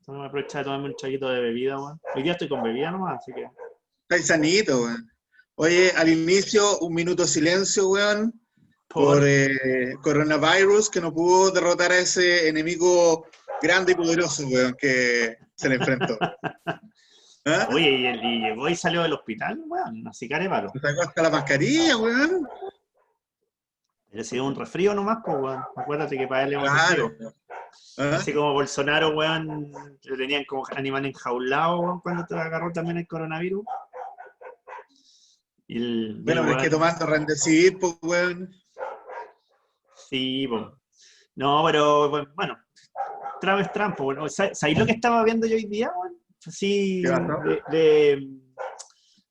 No me aprovecha de tomarme un traguito de bebida, weón. Hoy día estoy con bebida nomás, así que... Estáis sanito, weón. Oye, al inicio, un minuto de silencio, weón, por Por... coronavirus, que no pudo derrotar a ese enemigo grande y poderoso, weón, que se le enfrentó. ¿Ah? Oye, y llegó y salió del hospital, weón, así carépalo. Se sacó hasta la mascarilla, weón. Pero si es un resfrío nomás, pues, weón. Acuérdate que para él es un Claro. resfrío. ¿Ah? Así como Bolsonaro, weón, lo tenían como animal enjaulado, weón, cuando te agarró también el coronavirus. Y el Bueno, pero es que weón, tomando Remdesivir, pues, weón. sí, pues. No, pero bueno, Trump es Trump, pues, bueno. ¿Sabéis lo que estaba viendo yo hoy día, weón? Así, ¿Qué pasó?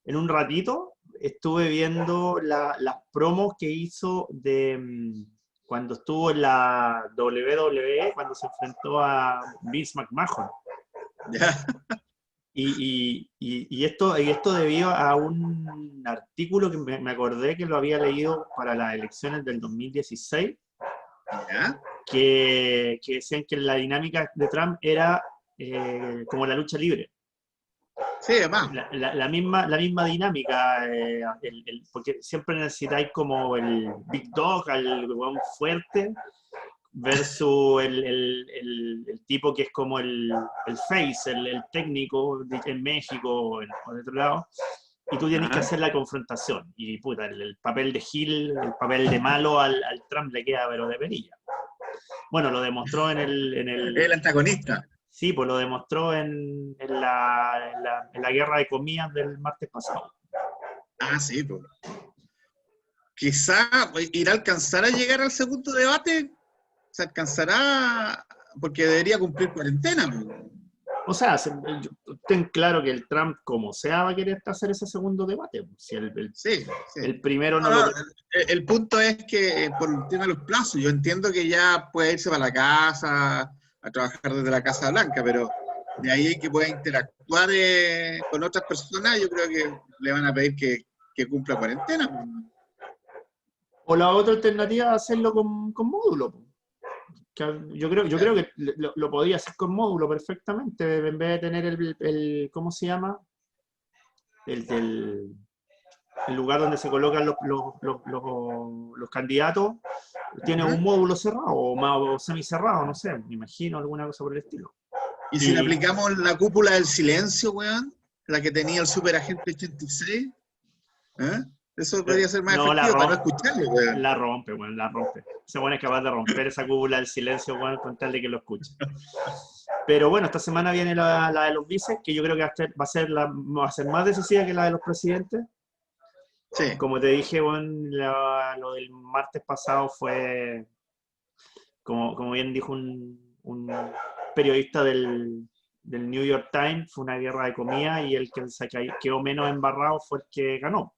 en un ratito, estuve viendo las promos que hizo de cuando estuvo en la WWE, cuando se enfrentó a Vince McMahon. Ya. Y esto debido a un artículo que me acordé que lo había leído para las elecciones del 2016, ¿Ya? que decían que la dinámica de Trump era como la lucha libre. Sí, además. La misma dinámica, porque siempre necesitáis como el big dog, al weón fuerte, versus el tipo que es como el face, el técnico en México o de otro lado, y tú tienes que ¿Ah? hacer la confrontación. Y puta, el papel de Gil, el papel de malo al Trump le queda pero de perilla. Bueno, lo demostró El antagonista. sí, pues lo demostró en la guerra de comidas del martes pasado. Ah, sí, pues. Quizá irá a alcanzar a llegar al segundo debate. Se alcanzará, porque debería cumplir cuarentena, pues. O sea, ten claro que el Trump, como sea, va a querer hacer ese segundo debate. Si Sí, sí. el primero no No, lo... no, el punto es que por el tema de los plazos, yo entiendo que ya puede irse para la casa, a trabajar desde la Casa Blanca, pero de ahí que pueda interactuar con otras personas, yo creo que le van a pedir que cumpla cuarentena. O la otra alternativa es hacerlo con módulo. Yo creo que lo podía hacer con módulo perfectamente, en vez de tener ¿cómo se llama? El lugar donde se colocan los candidatos, tiene un Ajá. módulo cerrado o semicerrado, no sé, me imagino alguna cosa por el estilo. Y si le Y aplicamos la cúpula del silencio, weón, la que tenía el superagente 86, ¿eh? Eso podría ser más no, efectivo para no escucharlo, weón. la rompe, bueno, la rompe. Ese bueno es capaz de romper esa cúpula del silencio, bueno, con tal de que lo escuche. Pero bueno, esta semana viene la de los vices, que yo creo que va a ser más decisiva que la de los presidentes. Sí. Como te dije, bueno, lo del martes pasado fue, como bien dijo un periodista del New York Times, fue una guerra de comida y el que quedó menos embarrado fue el que ganó.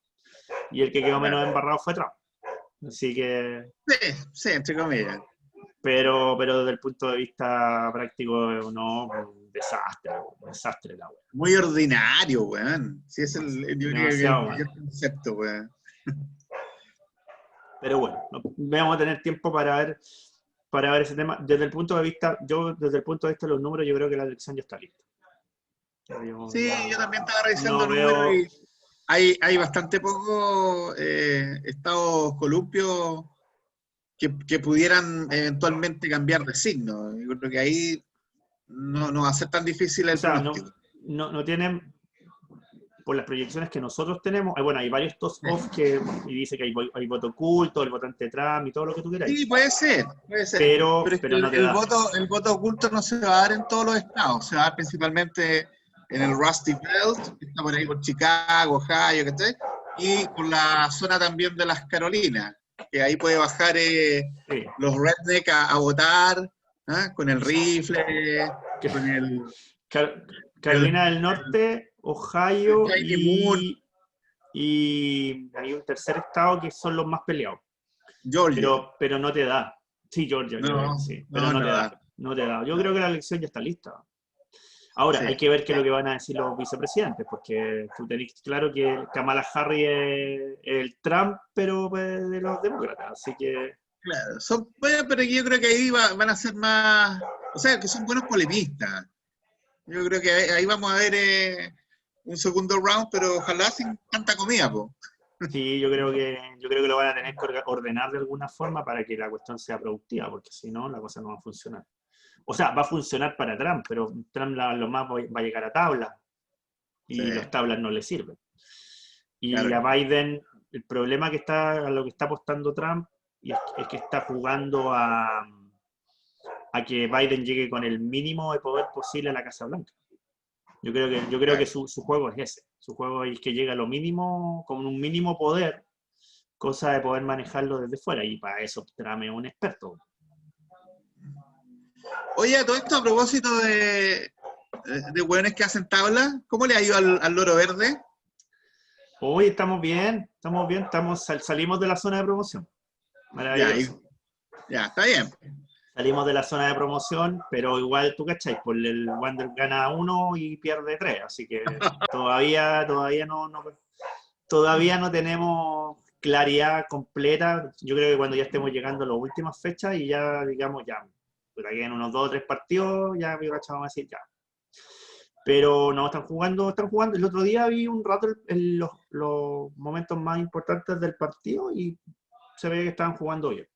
Y el que quedó Claro. menos embarrado fue Trump. Así que... Sí, sí, entre comillas. Pero desde el punto de vista práctico, no, un desastre la wea. Muy ordinario, weón. Sí, es yo creo que el Demasiado mayor mal. concepto, weón. Pero bueno, vamos a tener tiempo para ver ese tema. Desde el punto de vista de los números, yo creo que la elección ya está lista. Yo Sí, yo también estaba revisando no números veo, y hay bastante poco estados columpios que pudieran eventualmente cambiar de signo. Yo creo que ahí no va a ser tan difícil o el sea, pronóstico. no tienen, por las proyecciones que nosotros tenemos, bueno, hay varios toss-off y dice que hay voto oculto, el votante Trump y todo lo que tú queráis, Sí, puede ser, puede ser. Pero pero, es que pero no te el da. voto oculto no se va a dar en todos los estados, se va a dar principalmente en el Rusty Belt, que está por ahí por Chicago, Ohio, ¿cachai? Y por la zona también de las Carolinas, que ahí puede bajar Sí. los redneck a votar, ¿ah? Con el rifle, con el, Carolina del Norte, el Ohio Tiny Moon, y hay un tercer estado que son los más peleados. Georgia. Pero no te da. Sí, Georgia, No, sí, pero no, no no te da. da. No te da. Yo creo que la elección ya está lista. Ahora, Sí. hay que ver qué es lo que van a decir los vicepresidentes, porque tú tenés claro que Kamala Harris es el Trump, pero pues, de los demócratas. Así que, Claro, bueno, pero yo creo que ahí van a ser más, o sea, que son buenos polemistas. Yo creo que ahí vamos a ver un segundo round, pero ojalá sin tanta comida, po. Sí, yo creo que lo van a tener que ordenar de alguna forma para que la cuestión sea productiva, porque si no, la cosa no va a funcionar. O sea, va a funcionar para Trump, pero Trump lo más va a llegar a tablas Sí, y las tablas no le sirven. Y claro. a Biden, el problema a lo que está apostando Trump es que está jugando a que Biden llegue con el mínimo de poder posible a la Casa Blanca. Yo creo que Claro. su juego es ese. Su juego es que llega a lo mínimo, con un mínimo poder, cosa de poder manejarlo desde fuera. Y para eso Trump es un experto. Oye, a todo esto a propósito de hueones que hacen tablas, ¿cómo le ha ido al loro verde? Hoy estamos bien, salimos de la zona de promoción. Ya, Maravilloso. ya, está bien. Salimos de la zona de promoción, pero igual tú cachai, pues el Wander gana 1 y pierde 3, así que todavía no tenemos claridad completa. Yo creo que cuando ya estemos llegando a las últimas fechas y ya digamos ya, por aquí en unos 2 o 3 partidos, ya vamos a decir ya. Pero no, están jugando. El otro día vi un rato los momentos más importantes del partido y se ve que estaban jugando bien.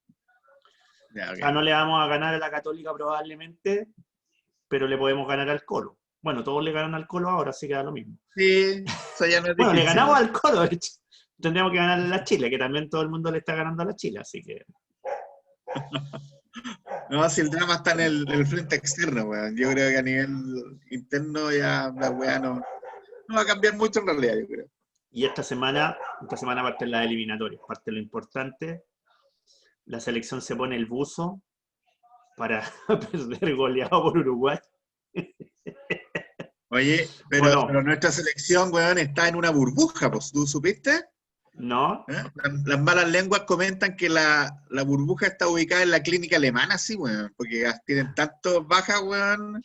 Ya, O ok. sea, no le vamos a ganar a la Católica probablemente, pero le podemos ganar al Colo. Bueno, todos le ganan al Colo ahora, así que da lo mismo. Sí, eso ya no es Bueno, le ganamos difícil. al Colo, de hecho. Tendríamos que ganarle a la Chile, que también todo el mundo le está ganando a la Chile, así que... No, si el drama está en el frente externo, weón. Yo creo que a nivel interno ya la weá no va a cambiar mucho en realidad, yo creo. Y esta semana parten las eliminatorias, parte lo importante. La selección se pone el buzo para perder goleado por Uruguay. Oye, ¿O pero no? nuestra selección, weón, está en una burbuja, pues, ¿tú supiste? ¿No? ¿Eh? Las malas lenguas comentan que la burbuja está ubicada en la clínica alemana, sí, weón, porque tienen tantos bajas, weón,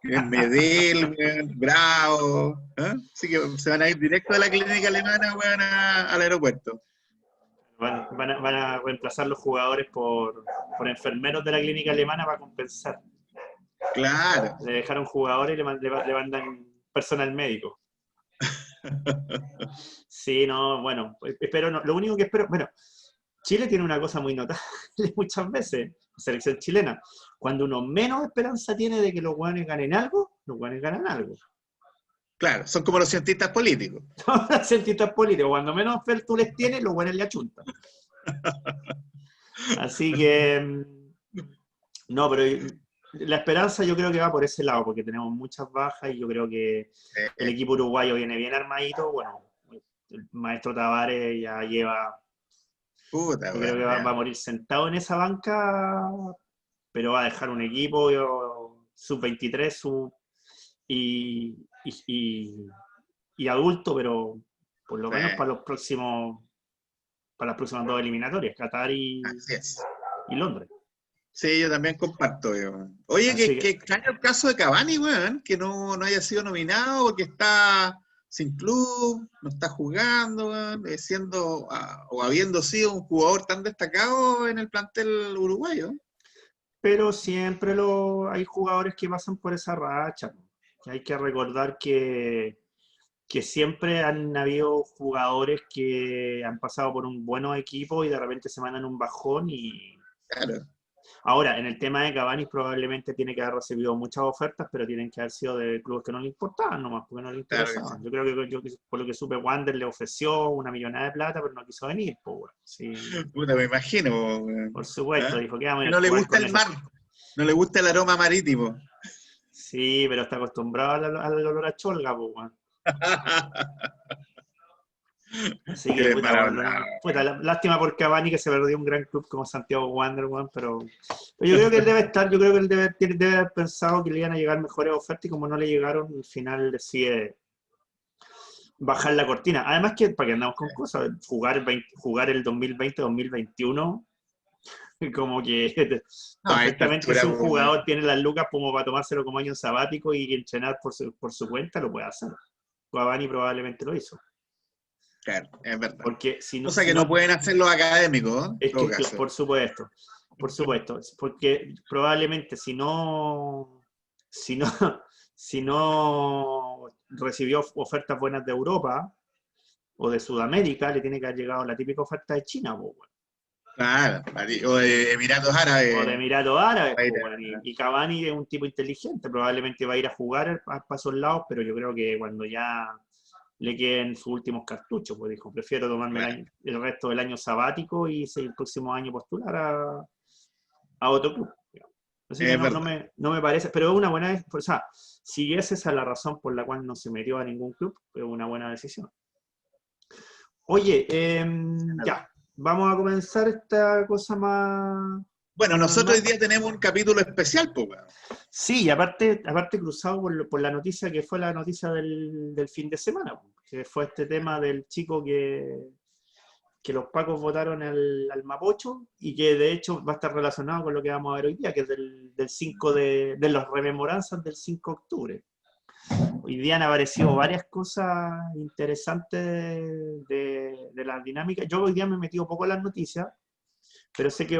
en Medel, weón, Bravo, ¿eh? Así que se van a ir directo de la clínica alemana, weón, al aeropuerto. Van a reemplazar los jugadores por enfermeros de la clínica alemana para compensar. Claro. Le dejaron jugadores y le mandan personal médico. Sí, no, bueno, espero, no, lo único que espero, bueno, Chile tiene una cosa muy notable muchas veces, la selección chilena, cuando uno menos esperanza tiene de que los guanes ganen algo, los guanes ganan algo. Claro, son como los cientistas políticos. Los cientistas políticos, cuando menos fe tú les tienes, los guanes le achuntan. Así que, no, pero la esperanza yo creo que va por ese lado, porque tenemos muchas bajas y yo creo que el equipo uruguayo viene bien armadito. Bueno, el maestro Tavares ya lleva, Puta, yo creo que weón, va ya. a morir sentado en esa banca, pero va a dejar un equipo sub-23 y adulto, pero por lo Sí, menos para las próximas 2 eliminatorias, Qatar así es. y Londres. Sí, yo también comparto, weón. Oye, Así que que extraño el caso de Cavani, weón, que no haya sido nominado porque está sin club, no está jugando, weón, siendo o habiendo sido un jugador tan destacado en el plantel uruguayo. pero siempre hay jugadores que pasan por esa racha. Hay que recordar que siempre han habido jugadores que han pasado por un buen equipo y de repente se mandan un bajón. Y Claro, ahora, en el tema de Cavani probablemente tiene que haber recibido muchas ofertas, pero tienen que haber sido de clubes que no le importaban nomás, porque no le claro que sí. interesaban. Yo creo que por lo que supe, Wander le ofreció una millonada de plata, pero no quiso venir. Pues, bueno, sí, Puta, me imagino, por weón. supuesto, ¿Ah? dijo que vamos a Que ir a no le jugar gusta con el esos. mar, no le gusta el aroma marítimo. Sí, pero está acostumbrado al olor a cholga, pues, bueno. Así que, Eres puta, mal hablado. lástima por Cavani que se perdió un gran club como Santiago Wander, weón, pero yo creo que él debe estar, yo creo que él debe haber pensado que le iban a llegar mejores ofertas y como no le llegaron, al final decide bajar la cortina. Además que, para que andamos con cosas, jugar el 2020-2021, como que No, a esta perfectamente altura, si un weón. jugador tiene las lucas como para tomárselo como año sabático y entrenar por su cuenta, lo puede hacer. Cavani probablemente lo hizo. Claro, es verdad. Porque si no, Cosa si que no no pueden hacer los académicos, ¿eh? En es todo que, caso. por supuesto, porque probablemente si no, si no recibió ofertas buenas de Europa o de Sudamérica, le tiene que haber llegado la típica oferta de China, po, weón. Claro, o de Emiratos O de Árabes. Emiratos Árabes, Va a ir po, weón. Y Cavani es un tipo inteligente, probablemente va a ir a jugar para esos lados, pero yo creo que cuando ya le queden sus últimos cartuchos, pues dijo, prefiero tomarme el resto del año sabático y el próximo año postular a otro club. Así que Es verdad. no me parece, pero es una buena, o sea, si esa es la razón por la cual no se metió a ningún club, es una buena decisión. Oye, ya, vamos a comenzar esta cosa más... Bueno, más nosotros normal. hoy día tenemos un capítulo especial, pues, weón. Sí, y aparte cruzado por la noticia que fue la noticia del fin de semana, que fue este tema del chico que los pacos votaron al Mapocho y que de hecho va a estar relacionado con lo que vamos a ver hoy día, que es del 5 de las rememoranzas del 5 de octubre. Hoy día han aparecido varias cosas interesantes de las dinámicas. Yo hoy día me he metido poco en las noticias, pero sé que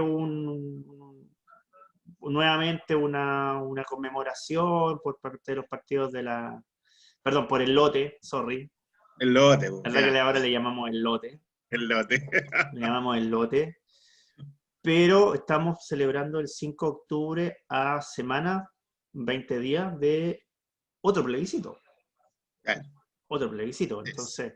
nuevamente una conmemoración por parte de los partidos perdón, por el lote, sorry. El lote, pues, La verdad que ya. ahora le llamamos el lote. El lote. Le llamamos el lote. Pero estamos celebrando el 5 de octubre a semana, 20 días de otro plebiscito. Claro. Otro plebiscito. Entonces,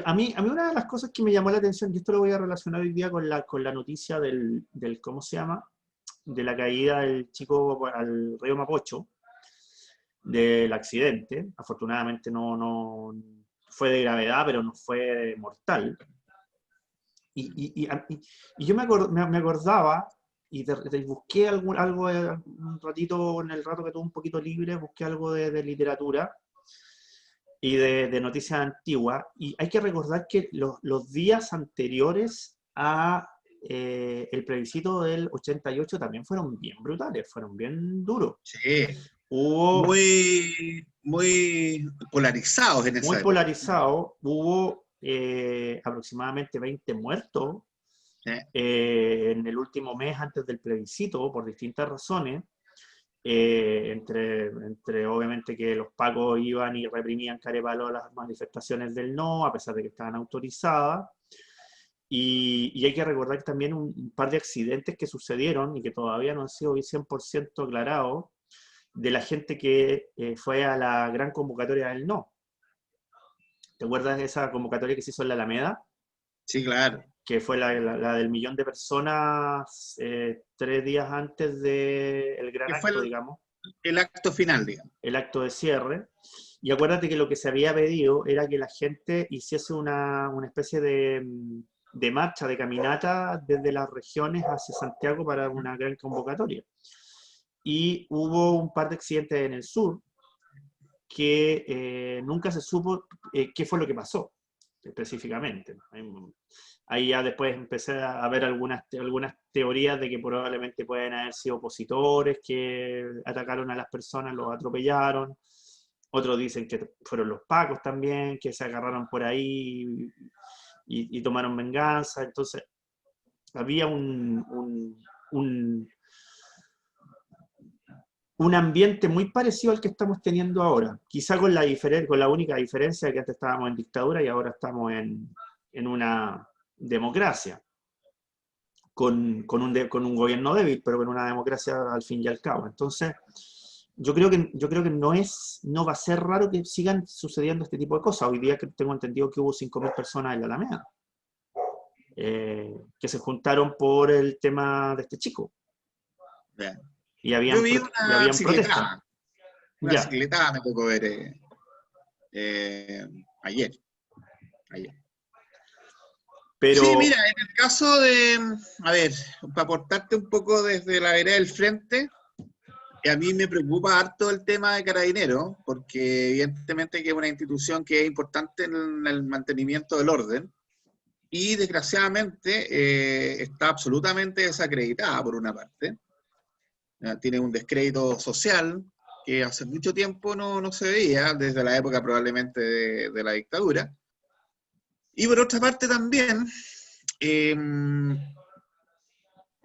a mí una de las cosas que me llamó la atención, y esto lo voy a relacionar hoy día con la noticia del ¿cómo se llama? De la caída del chico al río Mapocho, del accidente. Afortunadamente no fue de gravedad, pero no fue mortal. Y yo me acordaba y busqué algo un ratito, en el rato que tuve un poquito libre, busqué algo de literatura y de noticias antiguas. Y hay que recordar que los días anteriores a el plebiscito del 88 también fueron bien brutales, fueron bien duros. Sí. Hubo Muy polarizados en esa muy época. polarizado, hubo aproximadamente 20 muertos en el último mes antes del plebiscito por distintas razones, entre obviamente que los pacos iban y reprimían carepalo las manifestaciones del no, a pesar de que estaban autorizadas. Y hay que recordar también un par de accidentes que sucedieron y que todavía no han sido 100% aclarados, de la gente que fue a la gran convocatoria del no. ¿Te acuerdas de esa convocatoria que se hizo en la Alameda? Sí, claro. Que fue la del 1.000.000 de personas 3 días antes del gran Que fue acto, digamos. el acto final, digamos. El acto de cierre. Y acuérdate que lo que se había pedido era que la gente hiciese una especie de marcha, de caminata desde las regiones hacia Santiago para una gran convocatoria. Y hubo un par de accidentes en el sur que nunca se supo qué fue lo que pasó específicamente. Ahí ya después empecé a ver algunas teorías de que probablemente pueden haber sido opositores que atacaron a las personas, los atropellaron. Otros dicen que fueron los pacos también, que se agarraron por ahí y tomaron venganza. Entonces, había un ambiente muy parecido al que estamos teniendo ahora. Quizá con la única diferencia de que antes estábamos en dictadura y ahora estamos en una democracia, con un gobierno débil, pero con una democracia al fin y al cabo. Entonces, yo creo que no va a ser raro que sigan sucediendo este tipo de cosas. Hoy día tengo entendido que hubo 5.000 personas en la Alameda, que se juntaron por el tema de este chico. Bien. Y habían protestas. Una bicicleta me tocó ver ayer. Pero, sí, mira, en el caso de, a ver, para aportarte un poco desde la vereda del frente, a mí me preocupa harto el tema de Carabineros, porque evidentemente que es una institución que es importante en el mantenimiento del orden, y desgraciadamente está absolutamente desacreditada por una parte. Tiene un descrédito social que hace mucho tiempo no se veía, desde la época probablemente de la dictadura. Y por otra parte también,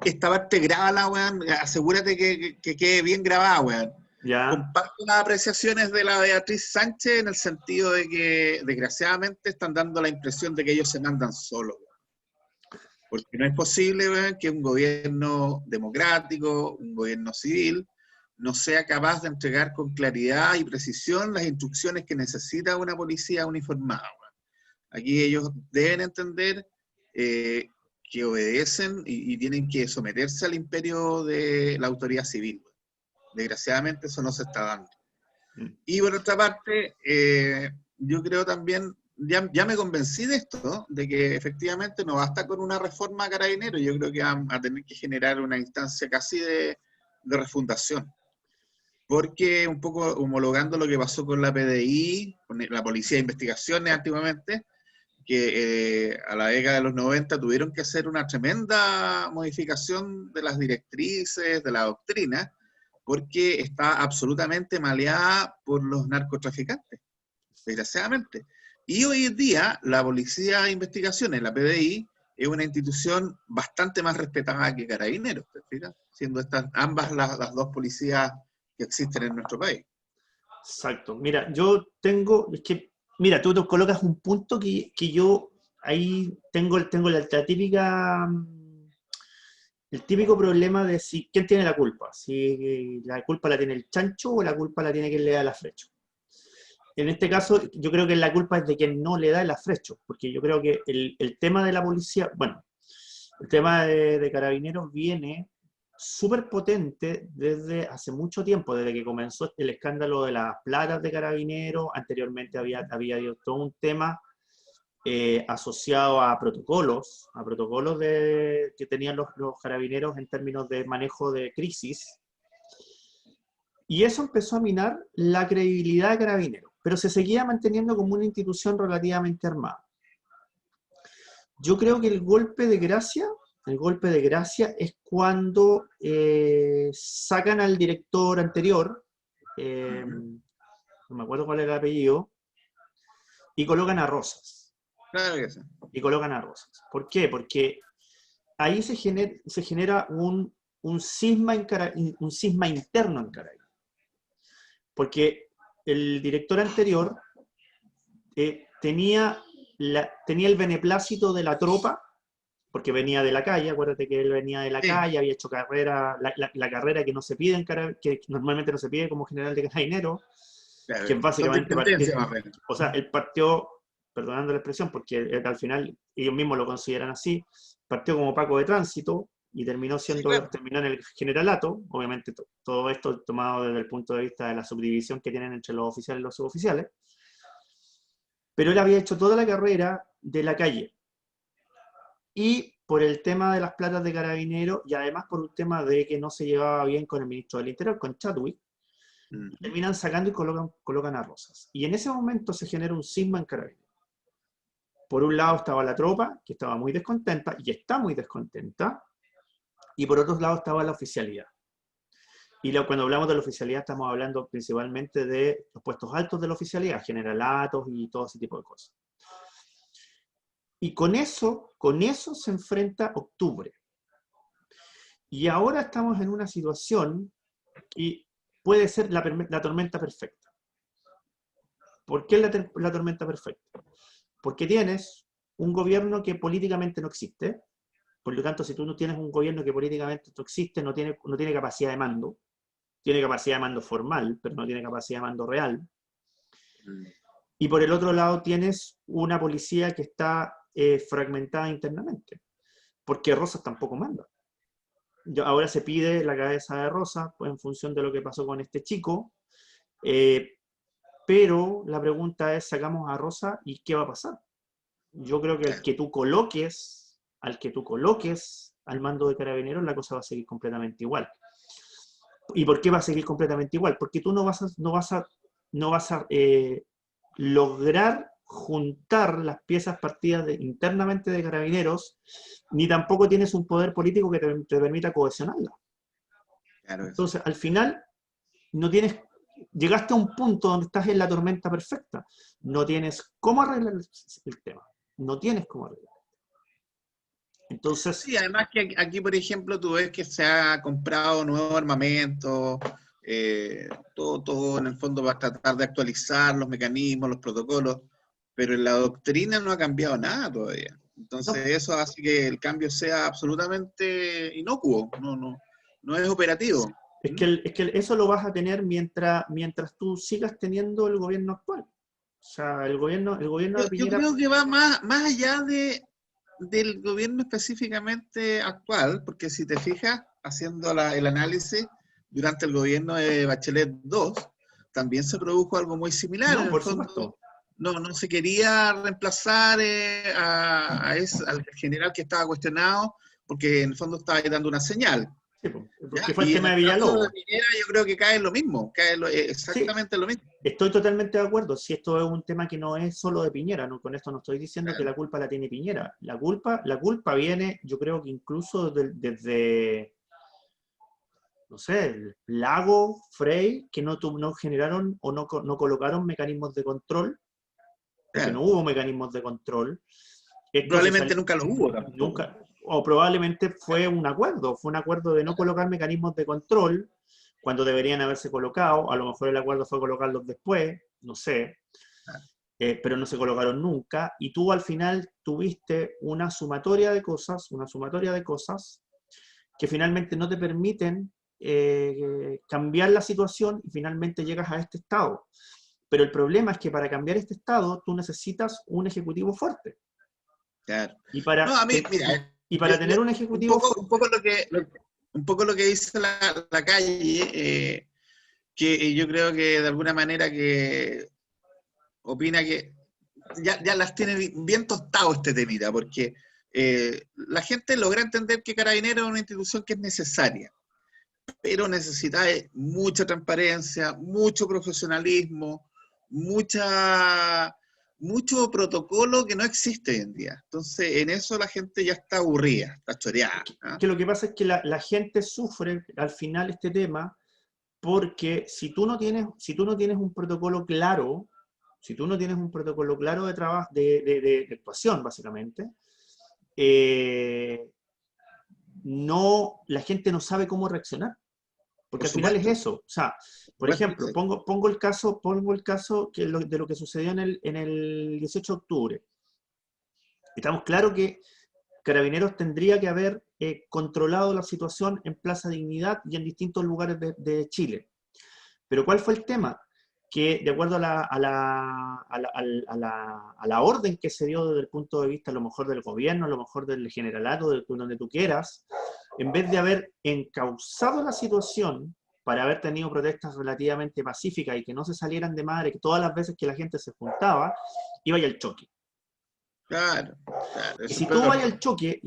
esta parte grábala, weón, asegúrate que quede bien grabada, weón. Ya. Comparto las apreciaciones de la Beatriz Sánchez en el sentido de que, desgraciadamente, están dando la impresión de que ellos se mandan solos. Porque no es posible, weón, que un gobierno democrático, un gobierno civil, no sea capaz de entregar con claridad y precisión las instrucciones que necesita una policía uniformada, weón. Aquí ellos deben entender que obedecen y tienen que someterse al imperio de la autoridad civil, weón. Desgraciadamente eso no se está dando. Y por otra parte, yo creo también, ya me convencí de esto, ¿no? De que efectivamente no basta con una reforma a Carabineros, yo creo que van a tener que generar una instancia casi de refundación. Porque un poco homologando lo que pasó con la PDI, con la Policía de Investigaciones antiguamente, que a la década de los 90 tuvieron que hacer una tremenda modificación de las directrices, de la doctrina, porque está absolutamente maleada por los narcotraficantes, desgraciadamente. Y hoy en día la Policía de Investigaciones, la PDI, es una institución bastante más respetada que Carabineros, ¿te fijas? Siendo estas ambas las dos policías que existen en nuestro país. Exacto. Mira, es que, mira, tú te colocas un punto que yo ahí tengo la típica, el típico problema de si, ¿quién tiene la culpa? Si la culpa la tiene el chancho o la culpa la tiene quien le da el afrecho. En este caso, yo creo que la culpa es de quien no le da el afrecho, porque yo creo que el tema de la policía, bueno, el tema de Carabineros viene súper potente desde hace mucho tiempo, desde que comenzó el escándalo de las platas de Carabineros. Anteriormente había todo un tema asociado a protocolos que tenían los Carabineros en términos de manejo de crisis, y eso empezó a minar la credibilidad de Carabineros, pero se seguía manteniendo como una institución relativamente armada. Yo creo que el golpe de gracia es cuando sacan al director anterior, no me acuerdo cuál era el apellido, y colocan a Rosas. Claro que sí. Y colocan a Rosas. ¿Por qué? Porque ahí se genera un cisma interno en Carabineros. Porque el director anterior tenía el beneplácito de la tropa, porque venía de la calle. Acuérdate que él venía de la calle, había hecho carrera, la carrera que no se pide que normalmente no se pide como general de Carabineros, Claro, que básicamente o sea, él partió, perdonando la expresión, porque al final ellos mismos lo consideran así, partió como Paco de tránsito y terminó en el generalato. Obviamente todo esto tomado desde el punto de vista de la subdivisión que tienen entre los oficiales y los suboficiales, pero él había hecho toda la carrera de la calle. Y por el tema de las platas de Carabineros, y además por un tema de que no se llevaba bien con el ministro del Interior, con Chadwick, terminan sacando y colocan a Rosas. Y en ese momento se genera un cisma en Carabineros. Por un lado estaba la tropa, que estaba muy descontenta, y está muy descontenta, y por otro lado estaba la oficialidad. Y cuando hablamos de la oficialidad estamos hablando principalmente de los puestos altos de la oficialidad, generalatos y todo ese tipo de cosas. Y con eso se enfrenta octubre. Y ahora estamos en una situación que puede ser la tormenta perfecta. ¿Por qué la tormenta perfecta? Porque tienes un gobierno que políticamente no existe. Por lo tanto, si tú no tienes un gobierno que políticamente no existe, no tiene capacidad de mando. Tiene capacidad de mando formal, pero no tiene capacidad de mando real. Y por el otro lado tienes una policía que está fragmentada internamente, porque Rosas tampoco manda. Ahora se pide la cabeza de Rosas, pues, en función de lo que pasó con este chico, pero la pregunta es, ¿sacamos a Rosas y qué va a pasar? Yo creo que al que tú coloques al mando de Carabineros, la cosa va a seguir completamente igual. ¿Y por qué va a seguir completamente igual? Porque tú no vas a lograr juntar las piezas partidas internamente de Carabineros, ni tampoco tienes un poder político que te permita cohesionarla. Claro. Entonces, al final, llegaste a un punto donde estás en la tormenta perfecta. No tienes cómo arreglar el tema. No tienes cómo arreglar. Entonces, sí, además que aquí, por ejemplo, tú ves que se ha comprado nuevo armamento, todo en el fondo va a tratar de actualizar los mecanismos, los protocolos, pero en la doctrina no ha cambiado nada todavía. Entonces No, eso hace que el cambio sea absolutamente inocuo, no es operativo. es que eso lo vas a tener mientras tú sigas teniendo el gobierno actual. O sea, el gobierno de Yo Piñera... creo que va más allá del gobierno específicamente actual, porque si te fijas, haciendo el análisis, durante el gobierno de Bachelet 2, también se produjo algo muy similar. No, En el por fondo, supuesto. no se quería reemplazar al general que estaba cuestionado, porque en el fondo estaba dando una señal. Sí, po, ¿Ya? porque fue el Y en tema de el caso de Villalobos. Piñera yo creo que cae lo mismo, Sí, exactamente lo mismo. estoy totalmente de acuerdo. Si esto es un tema que no es solo de Piñera, ¿no? Con esto no estoy diciendo que Claro. la culpa la tiene Piñera. La culpa viene, yo creo que incluso desde, no sé, Lago, Frey, que no generaron o no colocaron mecanismos de control, porque no Claro. hubo mecanismos de control. Esto se Probablemente sal- nunca lo hubo tampoco. nunca, o probablemente fue un acuerdo de no colocar mecanismos de control cuando deberían haberse colocado, a lo mejor el acuerdo fue colocarlos después, no sé, pero no se colocaron nunca, y tú al final tuviste una sumatoria de cosas que finalmente no te permiten cambiar la situación y finalmente llegas a este estado. Pero el problema es que para cambiar este estado tú necesitas un ejecutivo fuerte. Claro. Y No, para, a mí, mira, y para tener un ejecutivo fuerte, un poco lo que dice la calle, que yo creo que de alguna manera que opina que ya las tiene bien tostado este temita, porque la gente logra entender que Carabineros es una institución que es necesaria, pero necesita mucha transparencia, mucho profesionalismo, mucho protocolo que no existe hoy en día. Entonces, en eso la gente ya está aburrida, está choreada. ¿Ah? que lo que pasa es que la gente sufre al final este tema porque si tú no tienes un protocolo claro, si tú no tienes un protocolo claro de trabajo, de actuación, básicamente, eh, la gente no sabe cómo reaccionar. Porque Por al final es supuesto, eso. O sea, por por ejemplo, supuesto, pongo el caso de lo que sucedió en el 18 de octubre. Estamos claros que Carabineros tendría que haber controlado la situación en Plaza Dignidad y en distintos lugares de Chile. Pero ¿cuál fue el tema? Que de acuerdo a la orden que se dio desde el punto de vista a lo mejor del gobierno, a lo mejor del generalato, de donde tú quieras, en vez de haber encauzado la situación para haber tenido protestas relativamente pacíficas y que no se salieran de madre, que todas las veces que la gente se juntaba, iba al choque. claro, Y eso es si tú vas peor. al choque,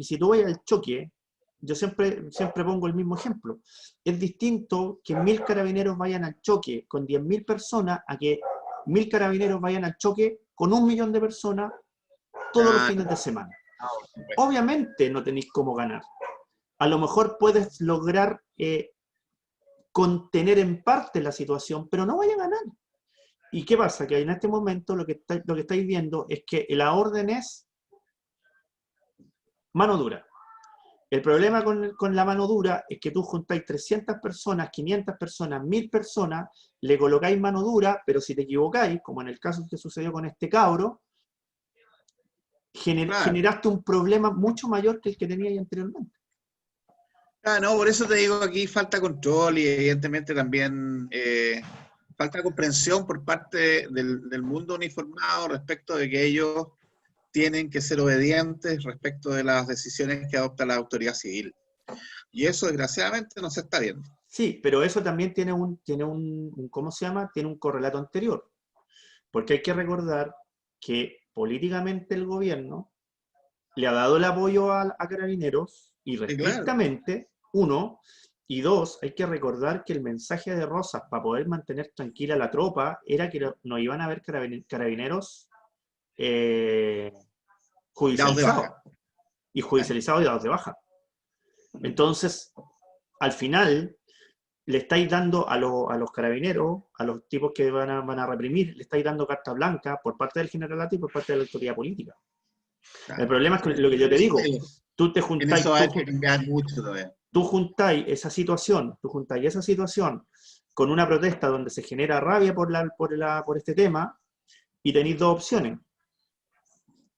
yo siempre pongo el mismo ejemplo. Es distinto que 1000 carabineros vayan al choque con 10.000 personas a que 1000 carabineros vayan al choque con 1 millón de personas todos los fines Claro, de semana. no, por supuesto. Obviamente no tenéis cómo ganar. A lo mejor puedes lograr contener en parte la situación, pero no vaya a ganar. ¿Y qué pasa? Que en este momento lo que estáis viendo es que la orden es mano dura. El problema con la mano dura es que tú juntáis 300 personas, 500 personas, 1000 personas, le colocáis mano dura, pero si te equivocáis, como en el caso que sucedió con este cabro, Claro. generaste un problema mucho mayor que el que teníais anteriormente. Ah, no, por eso te digo que aquí falta control y evidentemente también falta comprensión por parte del mundo uniformado respecto de que ellos tienen que ser obedientes respecto de las decisiones que adopta la autoridad civil. Y eso desgraciadamente no se está viendo. Sí, pero eso también ¿cómo se llama? Tiene un correlato anterior. Porque hay que recordar que políticamente el gobierno le ha dado el apoyo a Carabineros y Sí, claro. estrictamente, uno, y dos, hay que recordar que el mensaje de Rosas para poder mantener tranquila la tropa era que no iban a haber carabineros eh, Dados de judicializados baja. y Claro. judicializados y dados de baja. Entonces, al final, le estáis dando a los carabineros, a los tipos que van a reprimir, le estáis dando carta blanca por parte del generalato y por parte de la autoridad política. El Claro. problema es que lo que yo te Eso te digo, digo. tú te En juntáis, eso hay que cambiar mucho todavía. tú juntáis esa situación con una protesta donde se genera rabia por este tema, y tenéis dos opciones.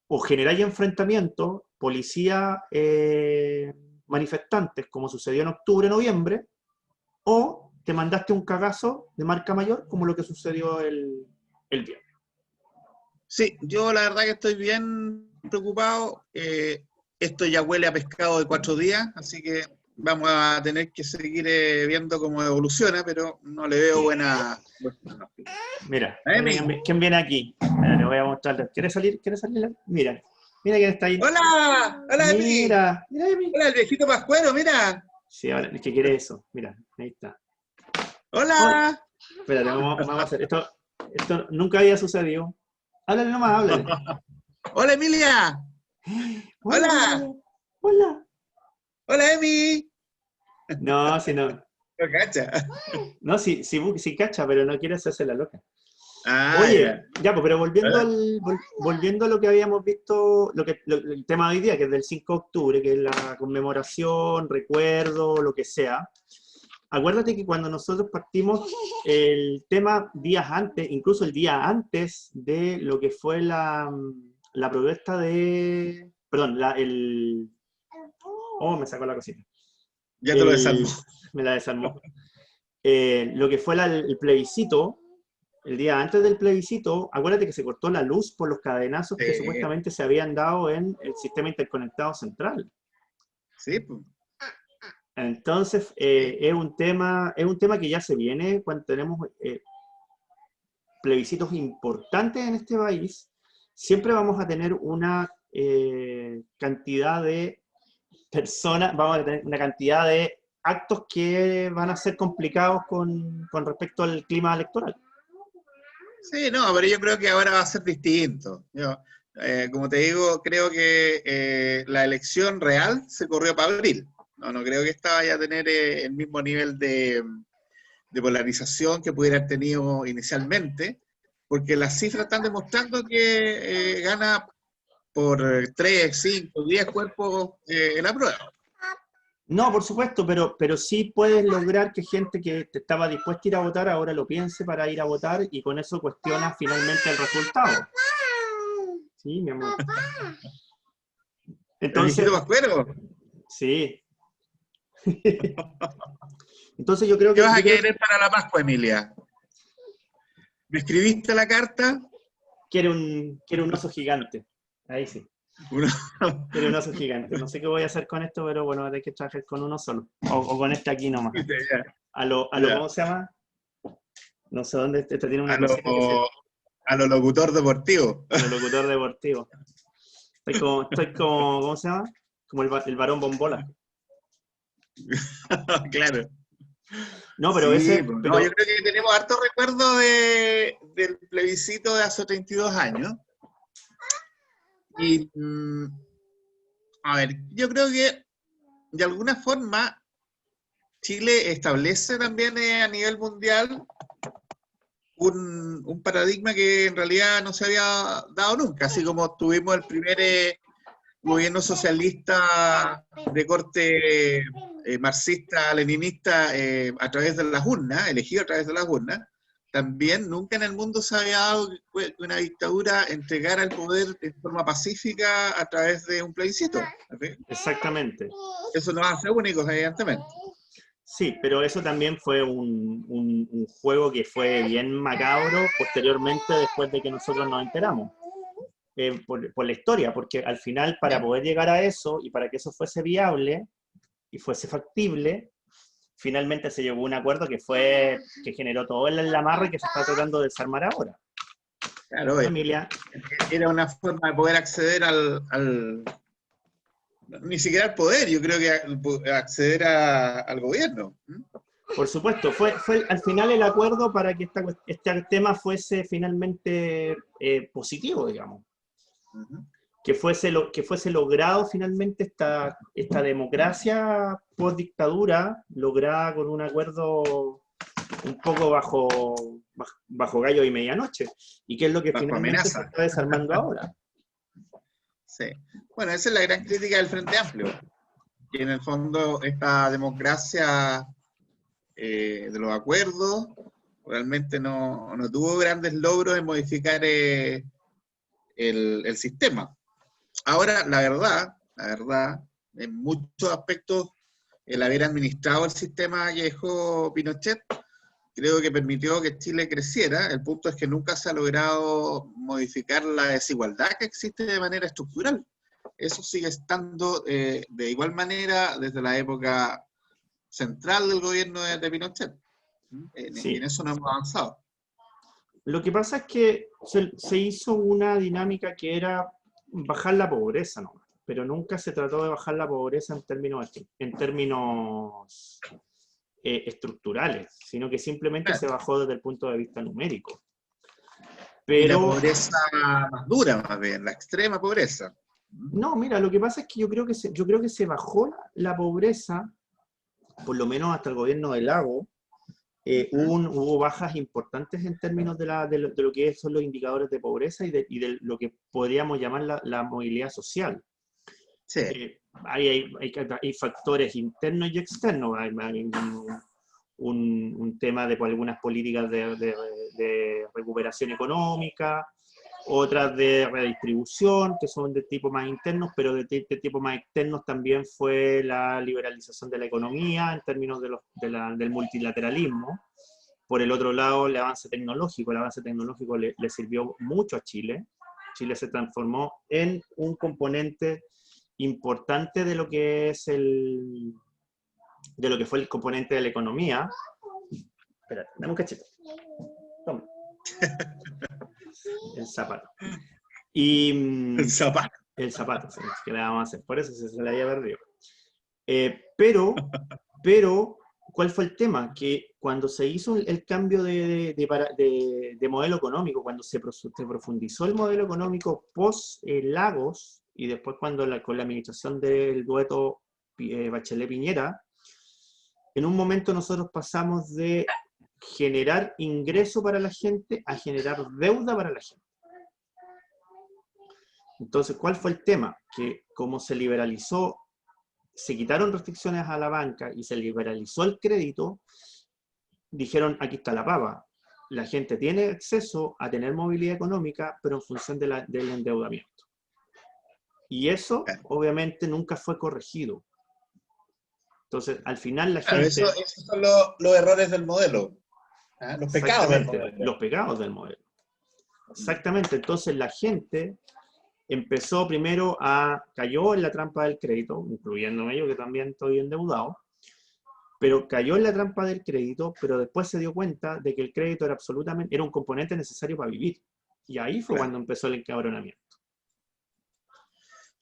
O generáis enfrentamientos, policía, manifestantes, como sucedió en octubre, noviembre, o te mandaste un cagazo de marca mayor, como lo que sucedió el viernes. Sí, yo la verdad que estoy bien preocupado. Esto ya huele a pescado de 4 días, así que vamos a tener que seguir viendo cómo evoluciona, pero no le veo buena. Mira, ¿quién viene aquí? Mira, le voy a mostrarle. ¿Quieres salir? Mira, mira quién está ahí. ¡Hola! ¡Hola, Emi! Mira, Emi. ¡Hola, el viejito pascuero, mira! Sí, ahora, es que quiere eso. Mira, ahí está. ¡Hola! Espérate, vamos a hacer. Esto nunca había sucedido. Háblale nomás, háblale. ¡Hola, Emilia! Hola. ¡Hola! Hola. ¡Hola, Emi! No, si no. No cacha. No, sí cacha, pero no quiere hacerse la loca. Ah, Oye, ya, pues, pero volviendo ¿verdad? volviendo a lo que habíamos visto, el tema de hoy día, que es del 5 de octubre, que es la conmemoración, recuerdo, lo que sea. Acuérdate que cuando nosotros partimos el tema días antes, incluso el día antes de lo que fue la protesta de... Perdón, oh, me sacó la cosita. Ya te lo desarmo. Me la desarmó. Lo que fue el plebiscito, el día antes del plebiscito, acuérdate que se cortó la luz por los cadenazos que supuestamente se habían dado en el sistema interconectado central. Sí, pues. Entonces, es un tema que ya se viene cuando tenemos plebiscitos importantes en este país. Siempre vamos a tener una cantidad de personas, vamos a tener una cantidad de actos que van a ser complicados con respecto al clima electoral. Sí, no, pero yo creo que ahora va a ser distinto. Como te digo, creo que la elección real se corrió para abril. No creo que esta vaya a tener el mismo nivel de polarización que pudiera haber tenido inicialmente, porque las cifras están demostrando que gana por 3, 5, 10 cuerpos en la prueba. No, por supuesto, pero sí puedes lograr que gente que estaba dispuesta a ir a votar ahora lo piense para ir a votar y con eso cuestiona finalmente el resultado. Sí, mi amor. ¿El viejito pascuero? Sí. Entonces yo creo ¿Qué que... vas a querer para la Pascua, Emilia? ¿Me escribiste la carta? Quiere un oso gigante. Ahí sí. Quiere un oso gigante. No sé qué voy a hacer con esto, pero bueno, hay que trabajar con uno solo. O con este aquí nomás. ¿Cómo se llama? No sé dónde este tiene una cosita que se... A lo locutor deportivo. A lo locutor deportivo. Estoy como ¿cómo se llama? Como el varón bombola. Claro. No, pero sí, no, yo creo que tenemos harto recuerdo del plebiscito de hace 32 años. Y, a ver, yo creo que de alguna forma Chile establece también a nivel mundial un paradigma que en realidad no se había dado nunca, así como tuvimos el primer gobierno socialista de corte marxista-leninista a través de las urnas, elegido a través de las urnas. También nunca en el mundo se había dado que una dictadura entregara el poder de forma pacífica a través de un plebiscito. ¿Sí? Exactamente. Eso nos hace únicos, evidentemente. Sí, pero eso también fue un juego que fue bien macabro posteriormente después de que nosotros nos enteramos. Por la historia, porque al final para poder llegar a eso y para que eso fuese viable y fuese factible, finalmente se llegó a un acuerdo que generó todo el amarre que se está tratando de desarmar ahora. Claro, familia. Era una forma de poder acceder ni siquiera al poder, yo creo que acceder al gobierno. Por supuesto, fue al final el acuerdo para que este tema fuese finalmente positivo, digamos. Uh-huh. Que fuese logrado finalmente esta democracia post dictadura, lograda con un acuerdo un poco bajo gallo y medianoche, y que es lo que bajo finalmente amenaza. se está desarmando ahora. Sí. Bueno, esa es la gran crítica del Frente Amplio, que en el fondo esta democracia de los acuerdos, realmente no tuvo grandes logros en modificar el sistema. Ahora, la verdad, en muchos aspectos, el haber administrado el sistema que dejó Pinochet, creo que permitió que Chile creciera. El punto es que nunca se ha logrado modificar la desigualdad que existe de manera estructural. Eso sigue estando de igual manera desde la época central del gobierno de Pinochet. Sí. En eso no hemos avanzado. Lo que pasa es que se hizo una dinámica que era bajar la pobreza, ¿no? Pero nunca se trató de bajar la pobreza en términos estructurales, sino que simplemente se bajó desde el punto de vista numérico. Pero, y la pobreza más dura, más bien, la extrema pobreza. No, mira, lo que pasa es que yo creo que se bajó la pobreza, por lo menos hasta el gobierno de Lago. Hubo bajas importantes en términos de lo que son los indicadores de pobreza y de lo que podríamos llamar la movilidad social. Sí. Hay factores internos y externos. Hay un tema de algunas políticas de recuperación económica, otras de redistribución, que son de tipo más internos, pero de tipo más externos también fue la liberalización de la economía en términos del multilateralismo. Por el otro lado, el avance tecnológico le sirvió mucho a Chile. Chile se transformó en un componente importante de lo que fue el componente de la economía. Espera, dame un cachito. Toma. El zapato. El zapato. El zapato, sí, ¿qué le vamos a hacer? Por eso se le había perdido. Pero, ¿cuál fue el tema? Que cuando se hizo el cambio de modelo económico, cuando se profundizó el modelo económico post-Lagos, y después con la administración del dueto Bachelet-Piñera, en un momento nosotros pasamos de generar ingreso para la gente a generar deuda para la gente. Entonces, ¿cuál fue el tema? Que como se liberalizó, se quitaron restricciones a la banca y se liberalizó el crédito, dijeron, aquí está la pava. La gente tiene acceso a tener movilidad económica, pero en función del endeudamiento. Y eso, obviamente, nunca fue corregido. Entonces, al final la gente... Esos son los errores del modelo. Los pecados del modelo. Los pecados del modelo. Exactamente. Entonces, la gente empezó primero cayó en la trampa del crédito, incluyéndome yo, que también estoy endeudado, pero cayó en la trampa del crédito, pero después se dio cuenta de que el crédito era un componente necesario para vivir. Y ahí fue cuando empezó el encabronamiento.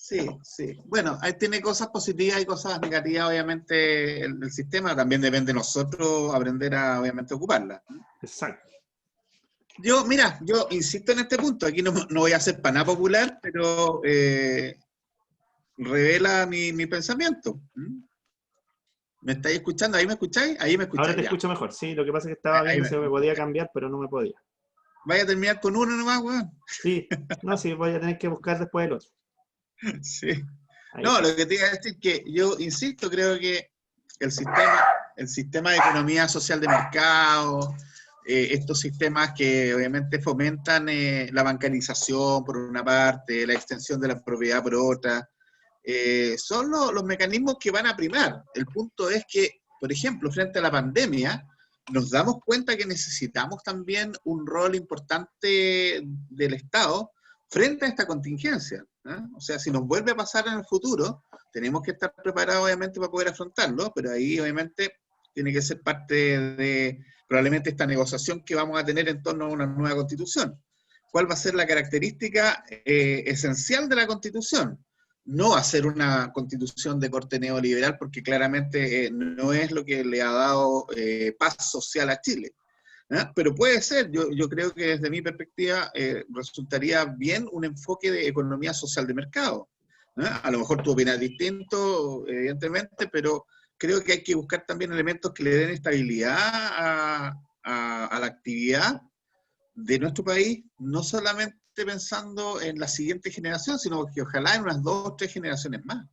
Sí, sí. Bueno, ahí tiene cosas positivas y cosas negativas, obviamente, el sistema. También depende de nosotros aprender a, obviamente, ocuparla. Exacto. Yo insisto en este punto. Aquí no voy a ser paná popular, pero revela mi pensamiento. ¿Me estáis escuchando? ¿Ahí me escucháis? Ahí me escucháis. Ahora te escucho mejor, sí. Lo que pasa es que estaba viendo si me podía cambiar, pero no me podía. Vaya a terminar con uno nomás, weón. Sí, no, sí, voy a tener que buscar después el otro. Sí. Ahí no, está. Lo que te iba a decir es que yo insisto, creo que el sistema de economía social de mercado, estos sistemas que obviamente fomentan la bancarización por una parte, la extensión de la propiedad por otra, son los mecanismos que van a primar. El punto es que, por ejemplo, frente a la pandemia, nos damos cuenta que necesitamos también un rol importante del Estado frente a esta contingencia. O sea, si nos vuelve a pasar en el futuro, tenemos que estar preparados obviamente para poder afrontarlo, pero ahí obviamente tiene que ser parte de probablemente esta negociación que vamos a tener en torno a una nueva constitución. ¿Cuál va a ser la característica esencial de la constitución? No hacer una constitución de corte neoliberal, porque claramente no es lo que le ha dado paz social a Chile. Pero puede ser, yo creo que desde mi perspectiva resultaría bien un enfoque de economía social de mercado. A lo mejor tú opinas distinto, evidentemente, pero creo que hay que buscar también elementos que le den estabilidad a la actividad de nuestro país, no solamente pensando en la siguiente generación, sino que ojalá en unas 2 o 3 generaciones más.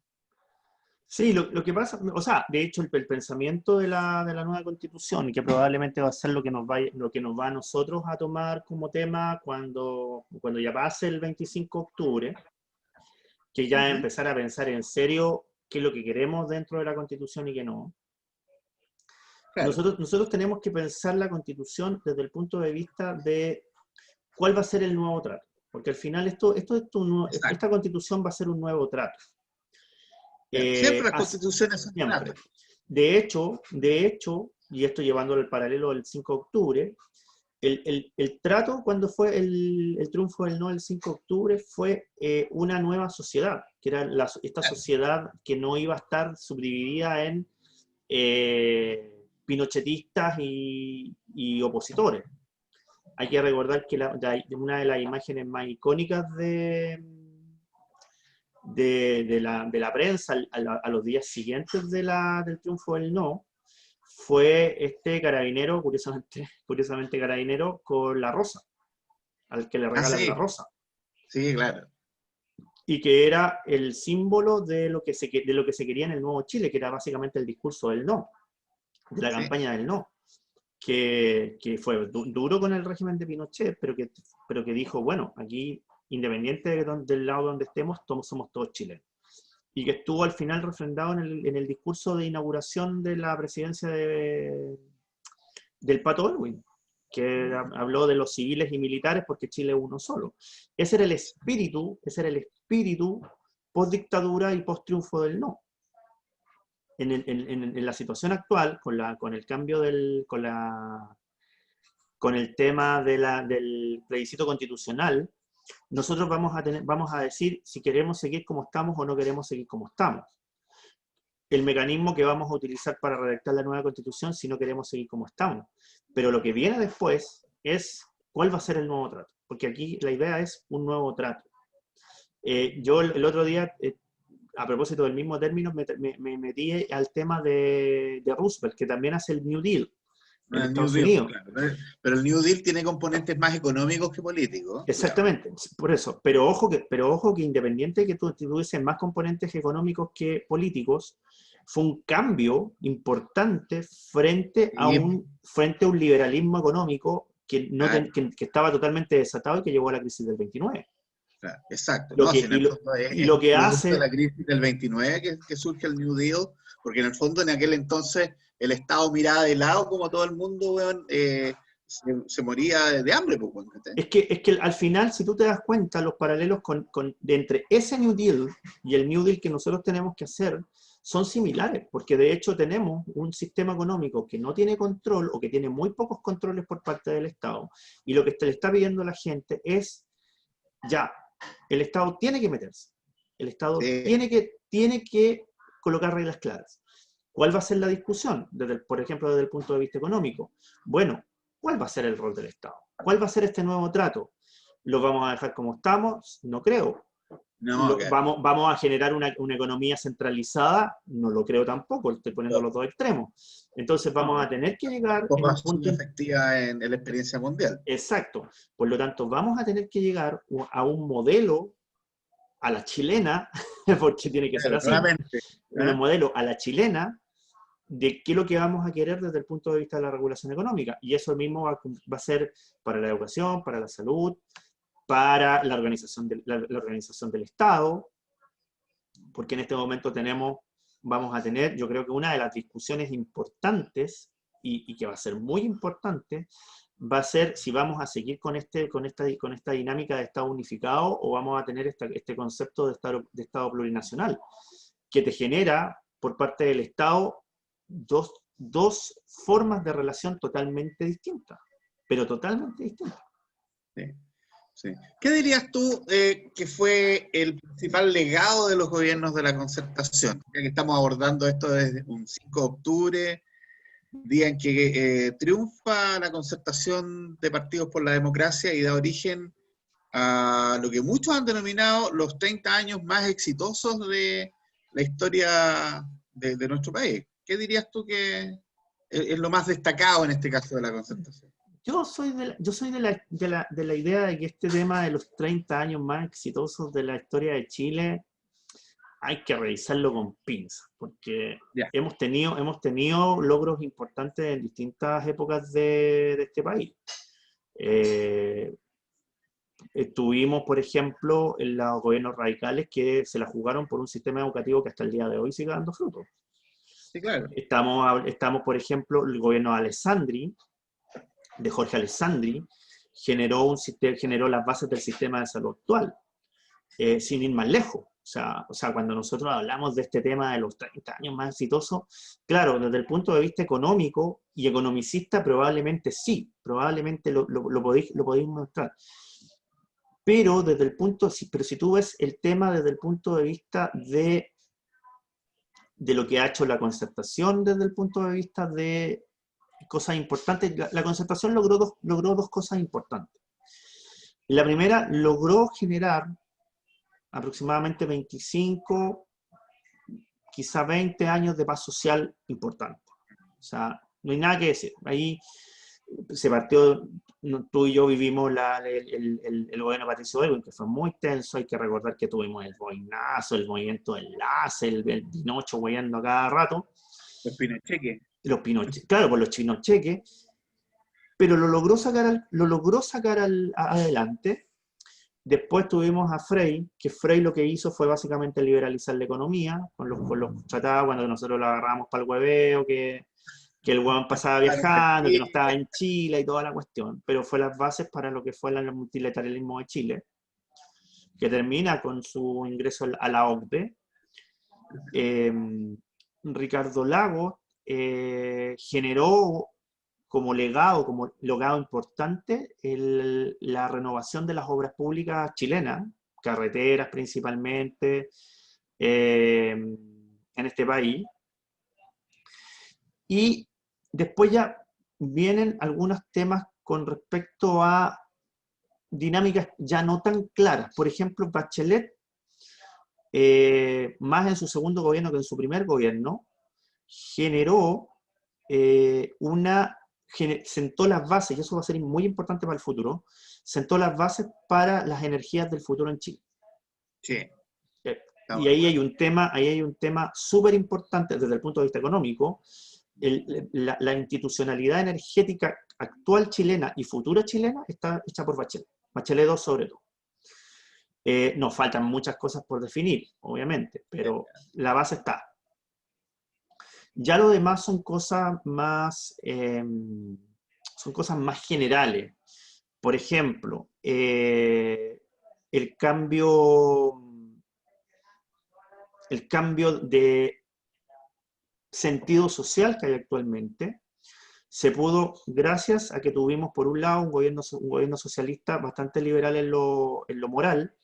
Sí, lo que pasa, o sea, de hecho el pensamiento de la nueva constitución, y que probablemente va a ser lo que nos va a nosotros a tomar como tema cuando ya pase el 25 de octubre, que ya Ujú. empezar a pensar en serio qué es lo que queremos dentro de la constitución y qué no. Claro, Nosotros tenemos que pensar la constitución desde el punto de vista de cuál va a ser el nuevo trato, porque al final esta exacto. constitución va a ser un nuevo trato. Claro. Siempre las Así, constituciones son siempre. tratos. De hecho, y esto llevándolo al paralelo del 5 de octubre, el trato cuando fue el triunfo del no el 5 de octubre fue una nueva sociedad, que era esta Claro. sociedad que no iba a estar subdividida en pinochetistas y opositores. Hay que recordar que una de las imágenes más icónicas de la prensa a los días siguientes del triunfo del no fue este carabinero, curiosamente carabinero, con la rosa, al que le Ah, regalan la sí, rosa, sí, claro. y que era el símbolo de lo que se quería en el nuevo Chile, que era básicamente el discurso del no, de la Sí. campaña del no, que fue duro con el régimen de Pinochet, pero que dijo, bueno, aquí, independiente del lado donde estemos, somos todos chilenos. Y que estuvo al final refrendado en el discurso de inauguración de la presidencia del Pato Elwin, que habló de los civiles y militares porque Chile es uno solo. Ese era el espíritu post dictadura y post triunfo del no. En la situación actual, con el cambio con el tema del plebiscito constitucional, nosotros vamos a decir si queremos seguir como estamos o no queremos seguir como estamos. El mecanismo que vamos a utilizar para redactar la nueva constitución si no queremos seguir como estamos. Pero lo que viene después es cuál va a ser el nuevo trato, porque aquí la idea es un nuevo trato. Yo el otro día, a propósito del mismo término, me metí al tema de Roosevelt, que también hace el New Deal en El New Estados Deal, pues Unidos. claro. Pero el New Deal tiene componentes más económicos que políticos. Cuidado. Exactamente, por eso. Pero ojo que independiente de que tú tuviesen más componentes económicos que políticos, fue un cambio importante Sí, frente a un liberalismo económico que, no claro, ten- que estaba totalmente desatado y que llevó a la crisis del 29. claro, exacto. Lo No, que, si en el fondo y es lo un que producto de hace, la crisis del 29 que surge el New Deal, porque en el fondo en aquel entonces el Estado miraba de lado como todo el mundo, weón, se moría de hambre, pues, weón, ¿cachai? es que al final, si tú te das cuenta, los paralelos de entre ese New Deal y el New Deal que nosotros tenemos que hacer son similares, porque de hecho tenemos un sistema económico que no tiene control o que tiene muy pocos controles por parte del Estado, y lo que le está pidiendo a la gente es, ya, el Estado tiene que meterse, el Estado Sí, tiene que colocar reglas claras. ¿Cuál va a ser la discusión, por ejemplo, desde el punto de vista económico? Bueno, ¿cuál va a ser el rol del Estado? ¿Cuál va a ser este nuevo trato? ¿Lo vamos a dejar como estamos? No creo. no, claro. Vamos a generar una economía centralizada? No lo creo tampoco, estoy poniendo los dos extremos. Entonces vamos a No, tener que llegar tampoco en ha un sido punto efectiva en la experiencia mundial. exacto. Por lo tanto, vamos a tener que llegar a un modelo a la chilena, porque tiene que ser Claro, así, nuevamente. un ¿Eh? modelo a la chilena de qué es lo que vamos a querer desde el punto de vista de la regulación económica. Y eso mismo va a ser para la educación, para la salud, para la organización del Estado, porque en este momento vamos a tener, yo creo que una de las discusiones importantes y que va a ser muy importante, va a ser si vamos a seguir con esta dinámica de Estado unificado o vamos a tener este concepto de Estado plurinacional, que te genera por parte del Estado dos formas de relación totalmente distintas, pero totalmente distintas. Sí, sí. ¿Qué dirías tú que fue el principal legado de los gobiernos de la concertación? Ya que estamos abordando esto desde un 5 de octubre, día en que triunfa la concertación de partidos por la democracia y da origen a lo que muchos han denominado los 30 años más exitosos de la historia de nuestro país. ¿Qué dirías tú que es lo más destacado en este caso de la concertación? Yo soy de la idea de que este tema de los 30 años más exitosos de la historia de Chile hay que revisarlo con pinzas, porque Ya. hemos tenido logros importantes en distintas épocas de este país. Tuvimos, por ejemplo, en los gobiernos radicales que se la jugaron por un sistema educativo que hasta el día de hoy sigue dando frutos. Sí, claro. Estamos, por ejemplo, el gobierno de Alessandri, de Jorge Alessandri, generó las bases del sistema de salud actual, sin ir más lejos. O sea, cuando nosotros hablamos de este tema de los 30 años más exitosos, claro, desde el punto de vista económico y economicista probablemente sí, probablemente lo podéis mostrar. Pero desde el punto, pero si tú ves el tema desde el punto de vista de lo que ha hecho la concertación, desde el punto de vista de cosas importantes, la concertación logró dos cosas importantes. La primera, logró generar aproximadamente 25, quizá 20 años de paz social importante. O sea, no hay nada que decir. Ahí se partió, tú y yo vivimos el gobierno de Patricio Aylwin, que fue muy tenso. Hay que recordar que tuvimos el boinazo, el movimiento del enlace, el Pinocho hueando a cada rato. Los Pinochet. Los Pinochet, claro, por los chinos cheques, pero lo logró sacar adelante. Después tuvimos a Frei, que Frei lo que hizo fue básicamente liberalizar la economía, con los tratados, cuando nosotros lo agarrábamos para el hueveo, que el huevón pasaba viajando, que no estaba en Chile y toda la cuestión, pero fue las bases para lo que fue el multilateralismo de Chile, que termina con su ingreso a la OCDE. Ricardo Lagos generó como legado importante la renovación de las obras públicas chilenas, carreteras principalmente, en este país. Y después ya vienen algunos temas con respecto a dinámicas ya no tan claras. Por ejemplo, Bachelet, más en su segundo gobierno que en su primer gobierno, sentó las bases, y eso va a ser muy importante para el futuro, sentó las bases para las energías del futuro en Chile. Sí. Y ahí hay un tema súper importante desde el punto de vista económico. La institucionalidad energética actual chilena y futura chilena está hecha por Bachelet. Bachelet 2 sobre todo. Nos faltan muchas cosas por definir, obviamente, pero la base está. Ya lo demás son cosas más generales. Por ejemplo, el cambio de sentido social que hay actualmente se pudo gracias a que tuvimos, por un lado, un gobierno socialista bastante liberal en lo moral,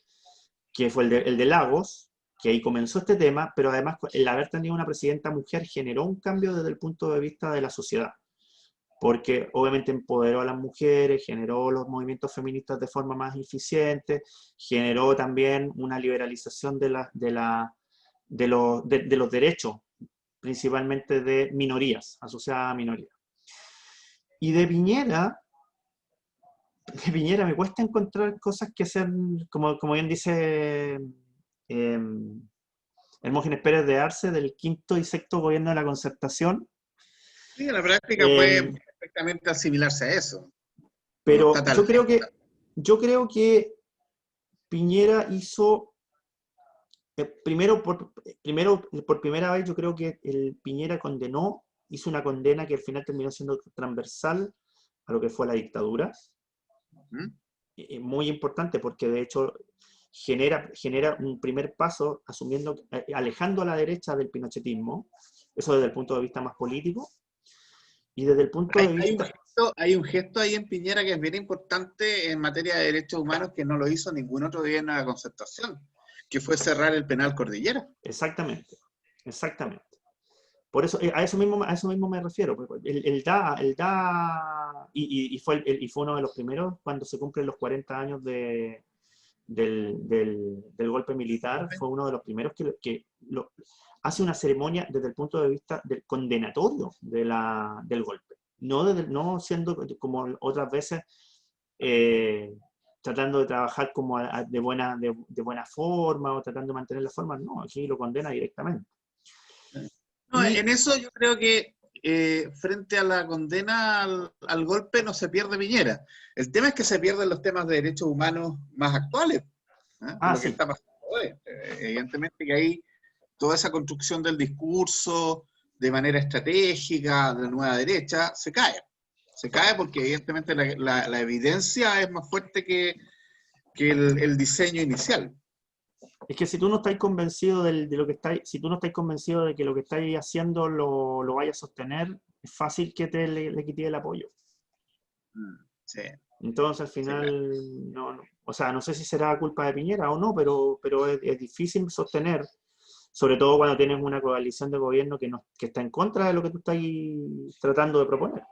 que fue el de Lagos, que ahí comenzó este tema, pero además el haber tenido una presidenta mujer generó un cambio desde el punto de vista de la sociedad, porque obviamente empoderó a las mujeres, generó los movimientos feministas de forma más eficiente, generó también una liberalización de los derechos, principalmente de minorías, asociadas a minorías. Y de Piñera me cuesta encontrar cosas que sean, como bien dice Hermógenes Pérez de Arce, del quinto y sexto gobierno de la Concertación. Sí, en la práctica puede perfectamente asimilarse a eso. Pero No yo creo que Piñera hizo, primero por primera vez, yo creo que Piñera hizo una condena que al final terminó siendo transversal a lo que fue la dictadura. Muy importante porque de hecho genera un primer paso alejando a la derecha del pinochetismo, eso desde el punto de vista más político, y desde el punto de vista... Hay un gesto ahí en Piñera que es bien importante en materia de derechos humanos que no lo hizo ningún otro gobierno de la Concertación, que fue cerrar el penal Cordillera. Exactamente. Por eso, a eso mismo me refiero. Él da, y fue uno de los primeros cuando se cumplen los 40 años del golpe militar, fue uno de los primeros que hace una ceremonia desde el punto de vista del condenatorio del golpe. No siendo como otras veces tratando de trabajar como de buena forma o tratando de mantener la forma, no, aquí lo condena directamente. No, en eso yo creo que frente a la condena al golpe no se pierde Piñera. El tema es que se pierden los temas de derechos humanos más actuales, lo que Sí. está pasando hoy. Evidentemente que ahí toda esa construcción del discurso de manera estratégica de la nueva derecha se cae. Se cae porque evidentemente la evidencia es más fuerte que el diseño inicial. Es que si tú no estás convencido de lo que estáis, si tú no estás convencido de que lo que estáis haciendo lo vaya a sostener, es fácil que le quites el apoyo. Sí. Entonces al final, sí, claro. O sea, no sé si será culpa de Piñera o no, pero es difícil sostener, sobre todo cuando tienes una coalición de gobierno que está en contra de lo que tú estás tratando de proponer.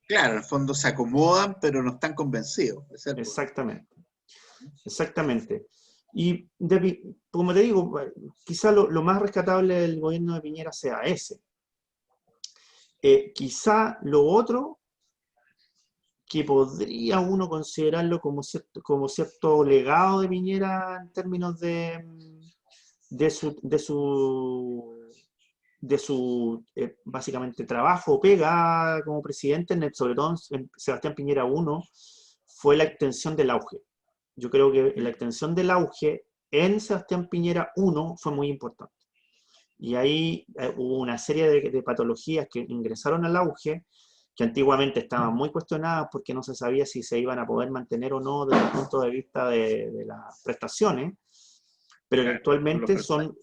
Claro, en el fondo se acomodan, pero no están convencidos. Exactamente. Exactamente. Y como te digo, quizá lo más rescatable del gobierno de Piñera sea ese. Quizá lo otro que podría uno considerarlo como cierto legado de Piñera en términos de su básicamente trabajo, pega como presidente, sobre todo en Sebastián Piñera I, fue la extensión del auge. Yo creo que la extensión del auge en Sebastián Piñera I fue muy importante. Y ahí hubo una serie de patologías que ingresaron al auge, que antiguamente estaban muy cuestionadas porque no se sabía si se iban a poder mantener o no desde el punto de vista de las prestaciones, pero que actualmente son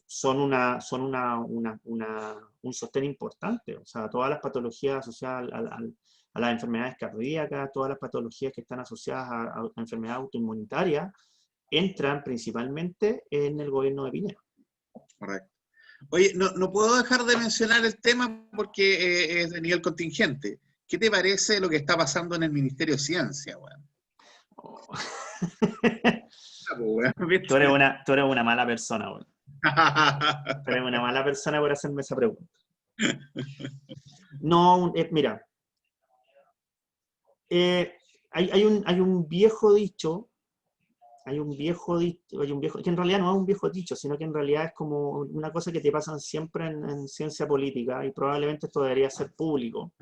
un sostén importante. O sea, todas las patologías asociadas a las enfermedades cardíacas, todas las patologías que están asociadas a enfermedades autoinmunitarias, entran principalmente en el gobierno de Piñera. Correcto. Oye, no puedo dejar de mencionar el tema porque es de nivel contingente. ¿Qué te parece lo que está pasando en el Ministerio de Ciencia, weón? Oh. ¿Viste? Tú eres una mala persona, weón. Tú eres una mala persona por hacerme esa pregunta. No, mira. Hay un viejo dicho, que en realidad no es un viejo dicho, sino que en realidad es como una cosa que te pasan siempre en ciencia política, y probablemente esto debería ser público,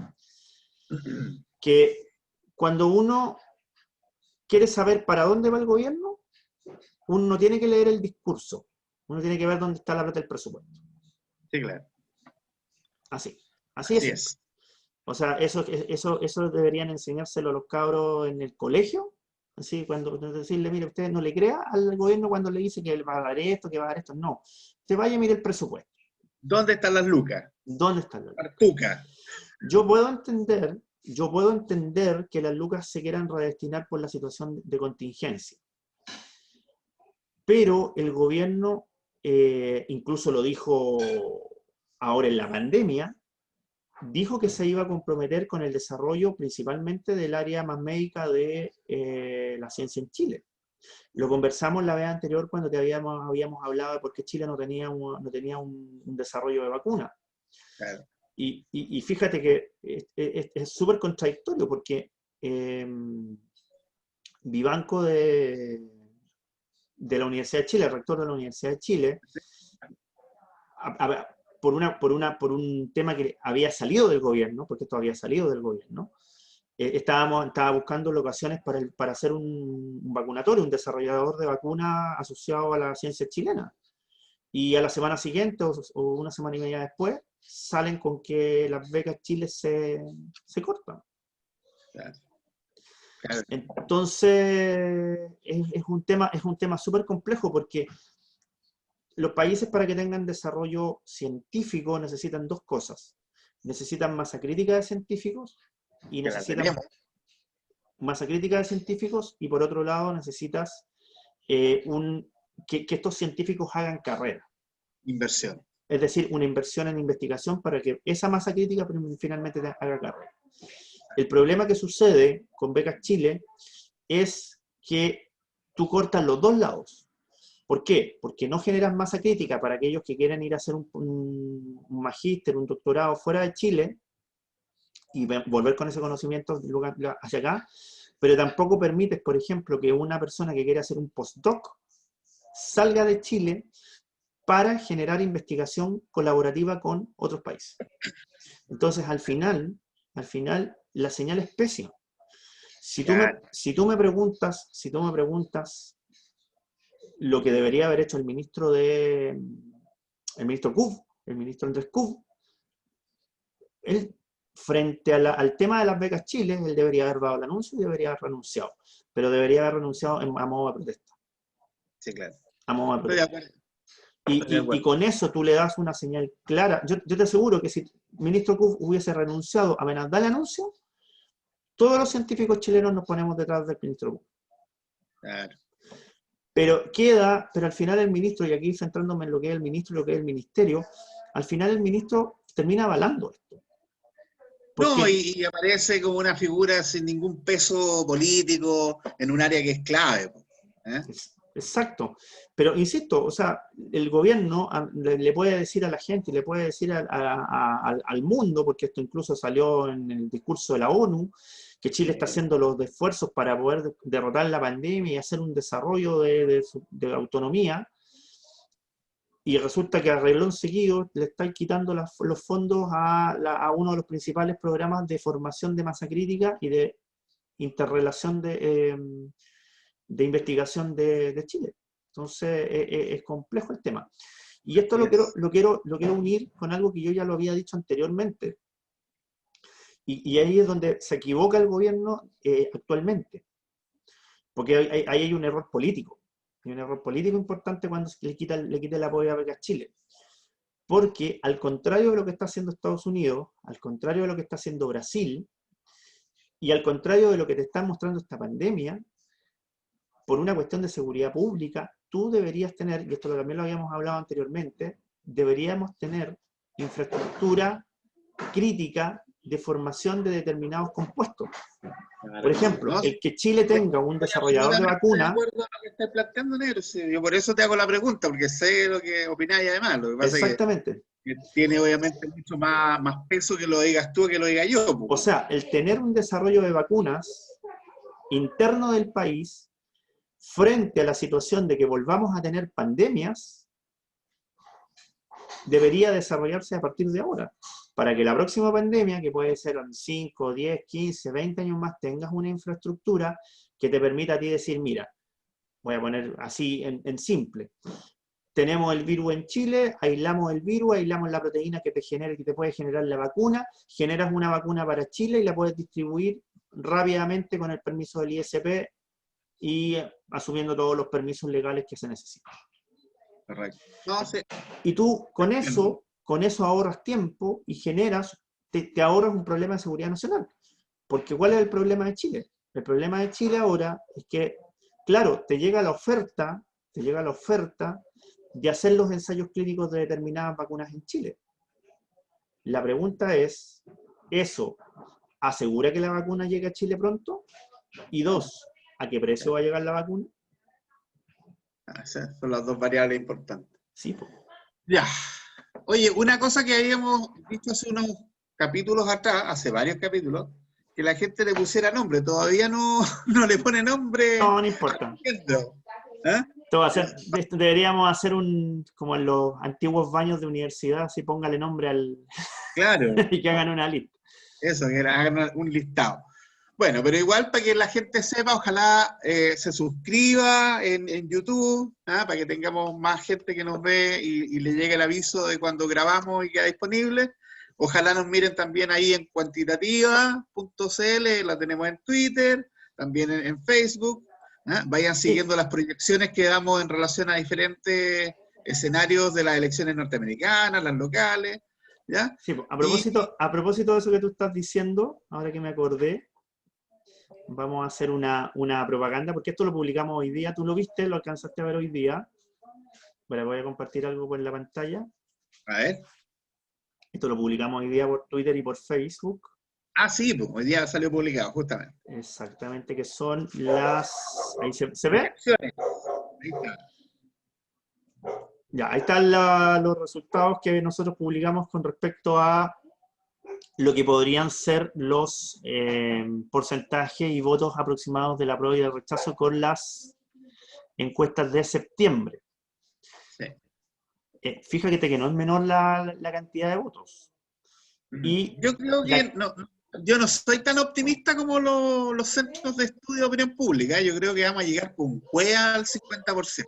que cuando uno quiere saber para dónde va el gobierno, uno no tiene que leer el discurso, uno tiene que ver dónde está la plata del presupuesto. Sí, claro. Así es. O sea, eso deberían enseñárselo a los cabros en el colegio. Así, cuando decirle, mire, usted no le crea al gobierno cuando le dice que va a dar esto, que va a dar esto. No. Usted vaya y mire el presupuesto. ¿Dónde están las lucas? ¿Dónde están las lucas? Artuca. Yo puedo entender que las lucas se quieran redestinar por la situación de contingencia. Pero el gobierno, incluso lo dijo ahora en la pandemia, dijo que se iba a comprometer con el desarrollo principalmente del área más médica de la ciencia en Chile. Lo conversamos la vez anterior cuando habíamos hablado de por qué Chile no tenía un desarrollo de vacuna. Claro. Y fíjate que es súper contradictorio porque Vivanco de la Universidad de Chile, el rector de la Universidad de Chile, por un tema que había salido del gobierno, porque esto había salido del gobierno, estaba buscando locaciones para hacer un vacunatorio, un desarrollador de vacuna asociado a la ciencia chilena. Y a la semana siguiente, o una semana y media después, salen con que las becas Chile se cortan. Claro. Claro. Entonces, es un tema súper complejo porque los países, para que tengan desarrollo científico, necesitan dos cosas. Necesitan masa crítica de científicos y necesitan masa crítica de científicos, y por otro lado necesitas que estos científicos hagan carrera. Inversión. Es decir, una inversión en investigación para que esa masa crítica finalmente haga carrera. El problema que sucede con Becas Chile es que tú cortas los dos lados. ¿Por qué? Porque no generas masa crítica para aquellos que quieren ir a hacer un magíster, un doctorado fuera de Chile y volver con ese conocimiento hacia acá, pero tampoco permites, por ejemplo, que una persona que quiere hacer un postdoc salga de Chile para generar investigación colaborativa con otros países. Entonces, al final, la señal es pésima. Si tú me preguntas lo que debería haber hecho el ministro Kub, el ministro Andrés Kub, él, frente al tema de las becas Chile, él debería haber dado el anuncio y debería haber renunciado. Pero debería haber renunciado a modo de protesta. Sí, claro. A modo de Estoy de protesta. acuerdo. Y con eso tú le das una señal clara. Yo te aseguro que si el ministro Kub hubiese renunciado apenas da el anuncio, todos los científicos chilenos nos ponemos detrás del ministro Kub. Claro. Pero al final el ministro, y aquí centrándome en lo que es el ministro y lo que es el ministerio, al final el ministro termina avalando esto. No, y aparece como una figura sin ningún peso político en un área que es clave. ¿Eh? Exacto. Pero insisto, o sea, el gobierno le puede decir a la gente, le puede decir al mundo, porque esto incluso salió en el discurso de la ONU, que Chile está haciendo los esfuerzos para poder derrotar la pandemia y hacer un desarrollo de autonomía, y resulta que a renglón seguido le están quitando los fondos a uno de los principales programas de formación de masa crítica y de interrelación de investigación de Chile. Entonces, es complejo el tema. Y esto lo quiero unir con algo que yo ya lo había dicho anteriormente. Y ahí es donde se equivoca el gobierno actualmente. Porque ahí hay un error político. Hay un error político importante cuando le quita el apoyo a becas Chile. Porque al contrario de lo que está haciendo Estados Unidos, al contrario de lo que está haciendo Brasil, y al contrario de lo que te está mostrando esta pandemia, por una cuestión de seguridad pública, tú deberías tener, y esto también lo habíamos hablado anteriormente, deberíamos tener infraestructura crítica de formación de determinados compuestos. Por ejemplo, el que Chile tenga un desarrollador de vacuna... De acuerdo a lo que estás planteando, Negro. Sí, yo por eso te hago la pregunta, porque sé lo que opináis además. Lo que pasa Exactamente. es que tiene obviamente mucho más peso que lo digas tú que lo diga yo. O sea, el tener un desarrollo de vacunas interno del país frente a la situación de que volvamos a tener pandemias, debería desarrollarse a partir de ahora, para que la próxima pandemia, que puede ser en 5, 10, 15, 20 años más, tengas una infraestructura que te permita a ti decir, mira, voy a poner así en simple, tenemos el virus en Chile, aislamos el virus, aislamos la proteína que te puede generar la vacuna, generas una vacuna para Chile y la puedes distribuir rápidamente con el permiso del ISP y asumiendo todos los permisos legales que se necesitan. Correcto. No, sí. Y tú con eso ahorras tiempo y te ahorras un problema de seguridad nacional. Porque ¿cuál es el problema de Chile? El problema de Chile ahora es que, claro, te llega la oferta de hacer los ensayos clínicos de determinadas vacunas en Chile. La pregunta es, ¿eso asegura que la vacuna llegue a Chile pronto? Y dos, ¿a qué precio va a llegar la vacuna? Esas son las dos variables importantes. Sí, pues. Ya. Oye, una cosa que habíamos visto hace unos capítulos atrás, hace varios capítulos, que la gente le pusiera nombre. Todavía no le pone nombre. No, no importa. ¿Eh? Deberíamos hacer como en los antiguos baños de universidad, así póngale nombre al... Claro. y que hagan una lista. Eso, que hagan un listado. Bueno, pero igual para que la gente sepa, ojalá se suscriba en YouTube, para que tengamos más gente que nos ve y le llegue el aviso de cuando grabamos y queda disponible. Ojalá nos miren también ahí en cuantitativa.cl, la tenemos en Twitter, también en Facebook. Vayan siguiendo las proyecciones que damos en relación a diferentes escenarios de las elecciones norteamericanas, las locales. ¿Ya? Sí, a propósito de eso que tú estás diciendo, ahora que me acordé, vamos a hacer una propaganda, porque esto lo publicamos hoy día. ¿Tú lo viste? ¿Lo alcanzaste a ver hoy día? Bueno, voy a compartir algo por la pantalla. A ver. Esto lo publicamos hoy día por Twitter y por Facebook. Ah, sí, pues hoy día salió publicado, justamente. Exactamente, que son las... ¿Ahí se ve? Ahí está. Ya, ahí están los resultados que nosotros publicamos con respecto a lo que podrían ser los porcentajes y votos aproximados del apruebo y del rechazo con las encuestas de septiembre. Sí. Fíjate que no es menor la cantidad de votos. Y yo creo que yo no soy tan optimista como los centros de estudio de opinión pública. Yo creo que vamos a llegar con cueva al 50%.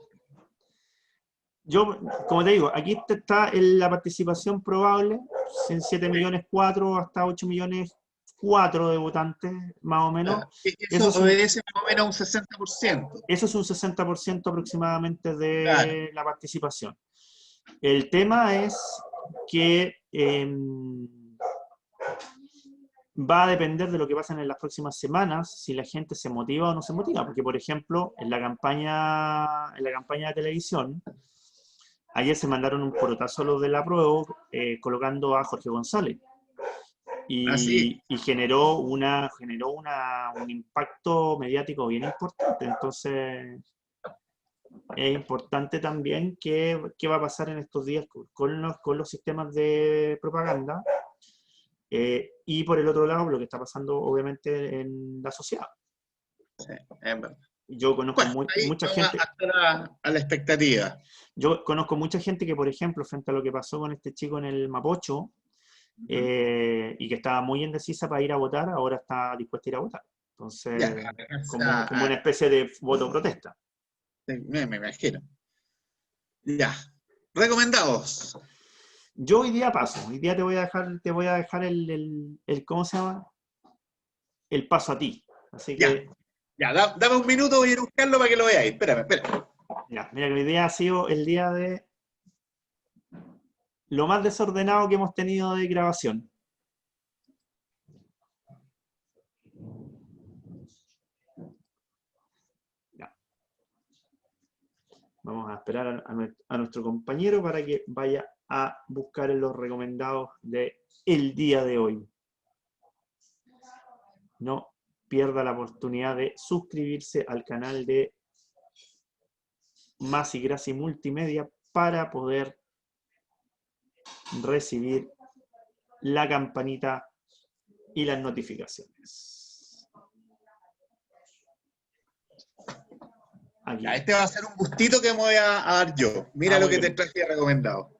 Yo, como te digo, aquí está la participación probable, en 7 millones 4 hasta 8 millones 4 de votantes, más o menos. Eso obedece más o menos a un 60%. Eso es un 60% aproximadamente de Claro. la participación. El tema es que va a depender de lo que pasen en las próximas semanas, si la gente se motiva o no se motiva. Porque, por ejemplo, en la campaña de televisión, ayer se mandaron un porotazo a los del apruebo colocando a Jorge González. Y generó un impacto mediático bien importante. Entonces, es importante también qué va a pasar en estos días con los sistemas de propaganda. Y por el otro lado, lo que está pasando obviamente en la sociedad. Sí, es verdad. Yo conozco mucha gente. A la expectativa. Yo conozco mucha gente que, por ejemplo, frente a lo que pasó con este chico en el Mapocho, y que estaba muy indecisa para ir a votar, ahora está dispuesta a ir a votar. Entonces, ya, como una especie de voto protesta. Me imagino. Ya. Recomendados. Yo hoy día paso. Hoy día te voy a dejar el ¿cómo se llama? El paso a ti. Así que. Ya, dame un minuto, voy a ir a buscarlo para que lo veáis. Espérame. Ya, mira que hoy día ha sido el día de lo más desordenado que hemos tenido de grabación. Ya. Vamos a esperar a nuestro compañero para que vaya a buscar en los recomendados del día de hoy. No pierda la oportunidad de suscribirse al canal de Masi Grassi Multimedia para poder recibir la campanita y las notificaciones. Aquí. Ya, este va a ser un gustito que me voy a dar yo. Mira lo que te traje recomendado.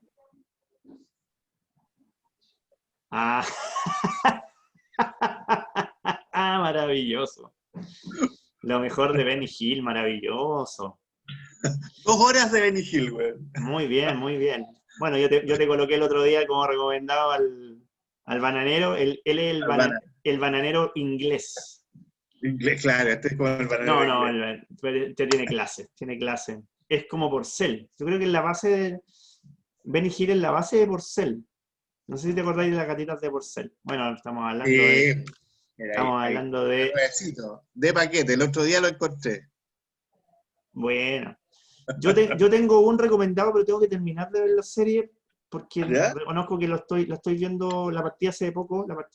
Maravilloso. Lo mejor de Benny Hill, maravilloso. 2 horas de Benny Hill, güey. Muy bien, muy bien. Bueno, yo te coloqué el otro día como recomendado al bananero. Él es el bananero inglés. Inglés, claro, este es como el bananero inglés. Este tiene clase. Es como Porcel. Yo creo que en la base de Benny Hill es la base de Porcel. No sé si te acordáis de las gatitas de Porcel. Bueno, estamos hablando de paquete, el otro día lo encontré. Bueno. Yo tengo un recomendado, pero tengo que terminar de ver la serie porque reconozco que la estoy viendo, la partida hace poco, ahora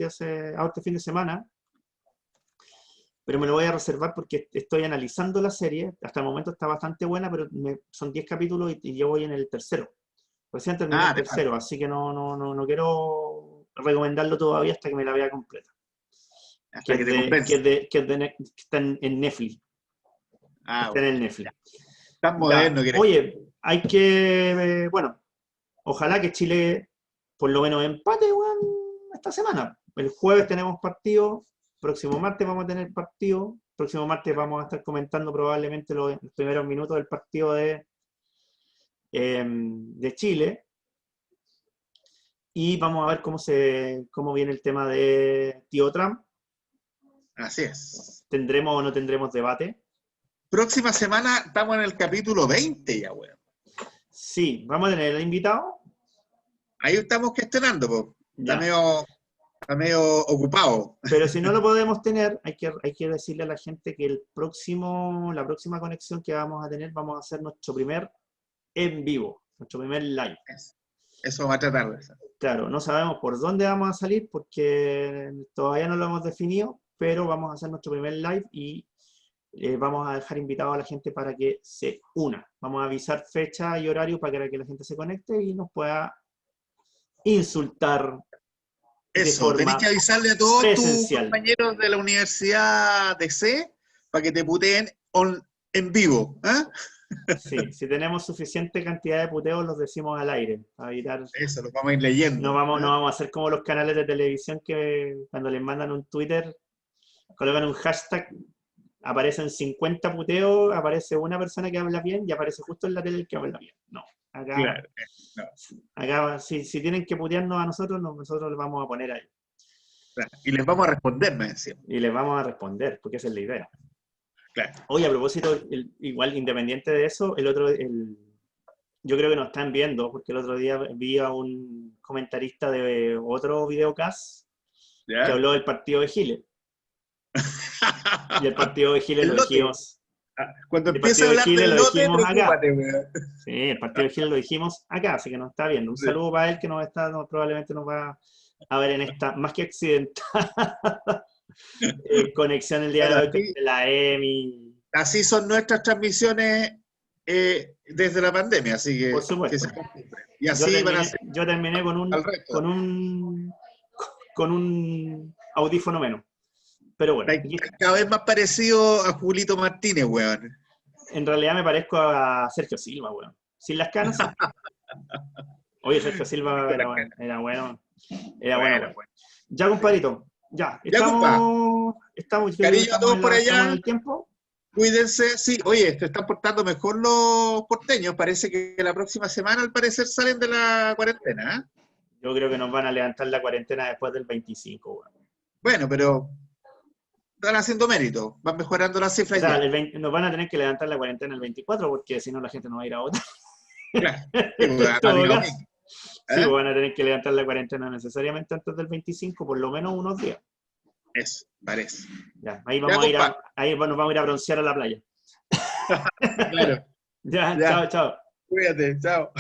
este fin de semana, pero me lo voy a reservar porque estoy analizando la serie. Hasta el momento está bastante buena, pero son 10 capítulos y yo voy en el tercero. Recién terminé el tercero, así que no quiero recomendarlo todavía hasta que me la vea completa. Hasta que te convence. Que está en Netflix. Está en el Netflix. Tan moderno. Oye, hay que, bueno, ojalá que Chile por lo menos empate, esta semana. El jueves tenemos partido, próximo martes vamos a tener partido, próximo martes vamos a estar comentando probablemente los primeros minutos del partido de Chile. Y vamos a ver cómo viene el tema de Tío Trump. Así es. ¿Tendremos o no tendremos debate? Próxima semana estamos en el capítulo 20 ya, weón. Sí, vamos a tener el invitado. Ahí estamos gestionando, pues. Está medio ocupado. Pero si no lo podemos tener, hay que decirle a la gente que la próxima conexión que vamos a tener, vamos a hacer nuestro primer en vivo, nuestro primer live. Eso va a tratar de ser. Claro, no sabemos por dónde vamos a salir porque todavía no lo hemos definido, pero vamos a hacer nuestro primer live y vamos a dejar invitado a la gente para que se una. Vamos a avisar fecha y horario para que la gente se conecte y nos pueda insultar Eso, tenés forma que avisarle a todos tus presencial. compañeros de la Universidad de C para que te puteen en vivo. ¿Ah? Sí, si tenemos suficiente cantidad de puteos, los decimos al aire, para evitar. Eso, lo vamos a ir No leyendo. vamos, no ¿Ah? vamos a hacer como los canales de televisión que cuando les mandan un Twitter, colocan un hashtag, aparecen 50 puteos, aparece una persona que habla bien y aparece justo en la tele el que habla bien. No, acá, Claro. No, acá si tienen que putearnos a nosotros, nosotros les vamos a poner ahí. claro. Y les vamos a responder, me decía. Y les vamos a responder, porque esa es la idea. Claro. Oye, a propósito, igual independiente de eso, yo creo que nos están viendo, porque el otro día vi a un comentarista de otro videocast que ¿Ya? habló del partido de Chile. Y el partido de Chile El lo lote. dijimos. Cuando El empieza a partido de hablar Chile del lo lote, dijimos acá. preocúpate, weón. Sí, el partido de Chile lo dijimos acá, así que nos está viendo. Un Sí. saludo para él que probablemente nos va a ver en esta más que accidentada conexión el día Bueno, de hoy con la EMI. así son nuestras transmisiones desde la pandemia, así Por que supuesto. se acostumbren. Y así van a ser Yo terminé al resto. con un audífono menos. Pero bueno, Está cada vez más parecido a Julito Martínez, weón. en realidad me parezco a Sergio Silva, weón. Sin las canas, sí. Oye, Sergio Silva era bueno. Era bueno. Bueno. Ya, compadrito. Ya, compa. estamos Cariño a todos por estamos en allá. el tiempo. Cuídense. Sí, oye, se están portando mejor los porteños. Parece que la próxima semana, al parecer, salen de la cuarentena. ¿Eh? Yo creo que nos van a levantar la cuarentena después del 25, weón. Bueno, pero están haciendo mérito. Van mejorando las O cifras sea, ya. nos van a tener que levantar la cuarentena el 24 porque si no la gente no va a ir a votar. Claro. En todo caso. ¿Eh? Sí, pues van a tener que levantar la cuarentena necesariamente antes del 25, por lo menos unos días. Eso, parece. Ya, ahí vamos a ir ahí nos vamos a ir a broncear a la playa. Claro. Ya, Ya. chao. Cuídate, chao.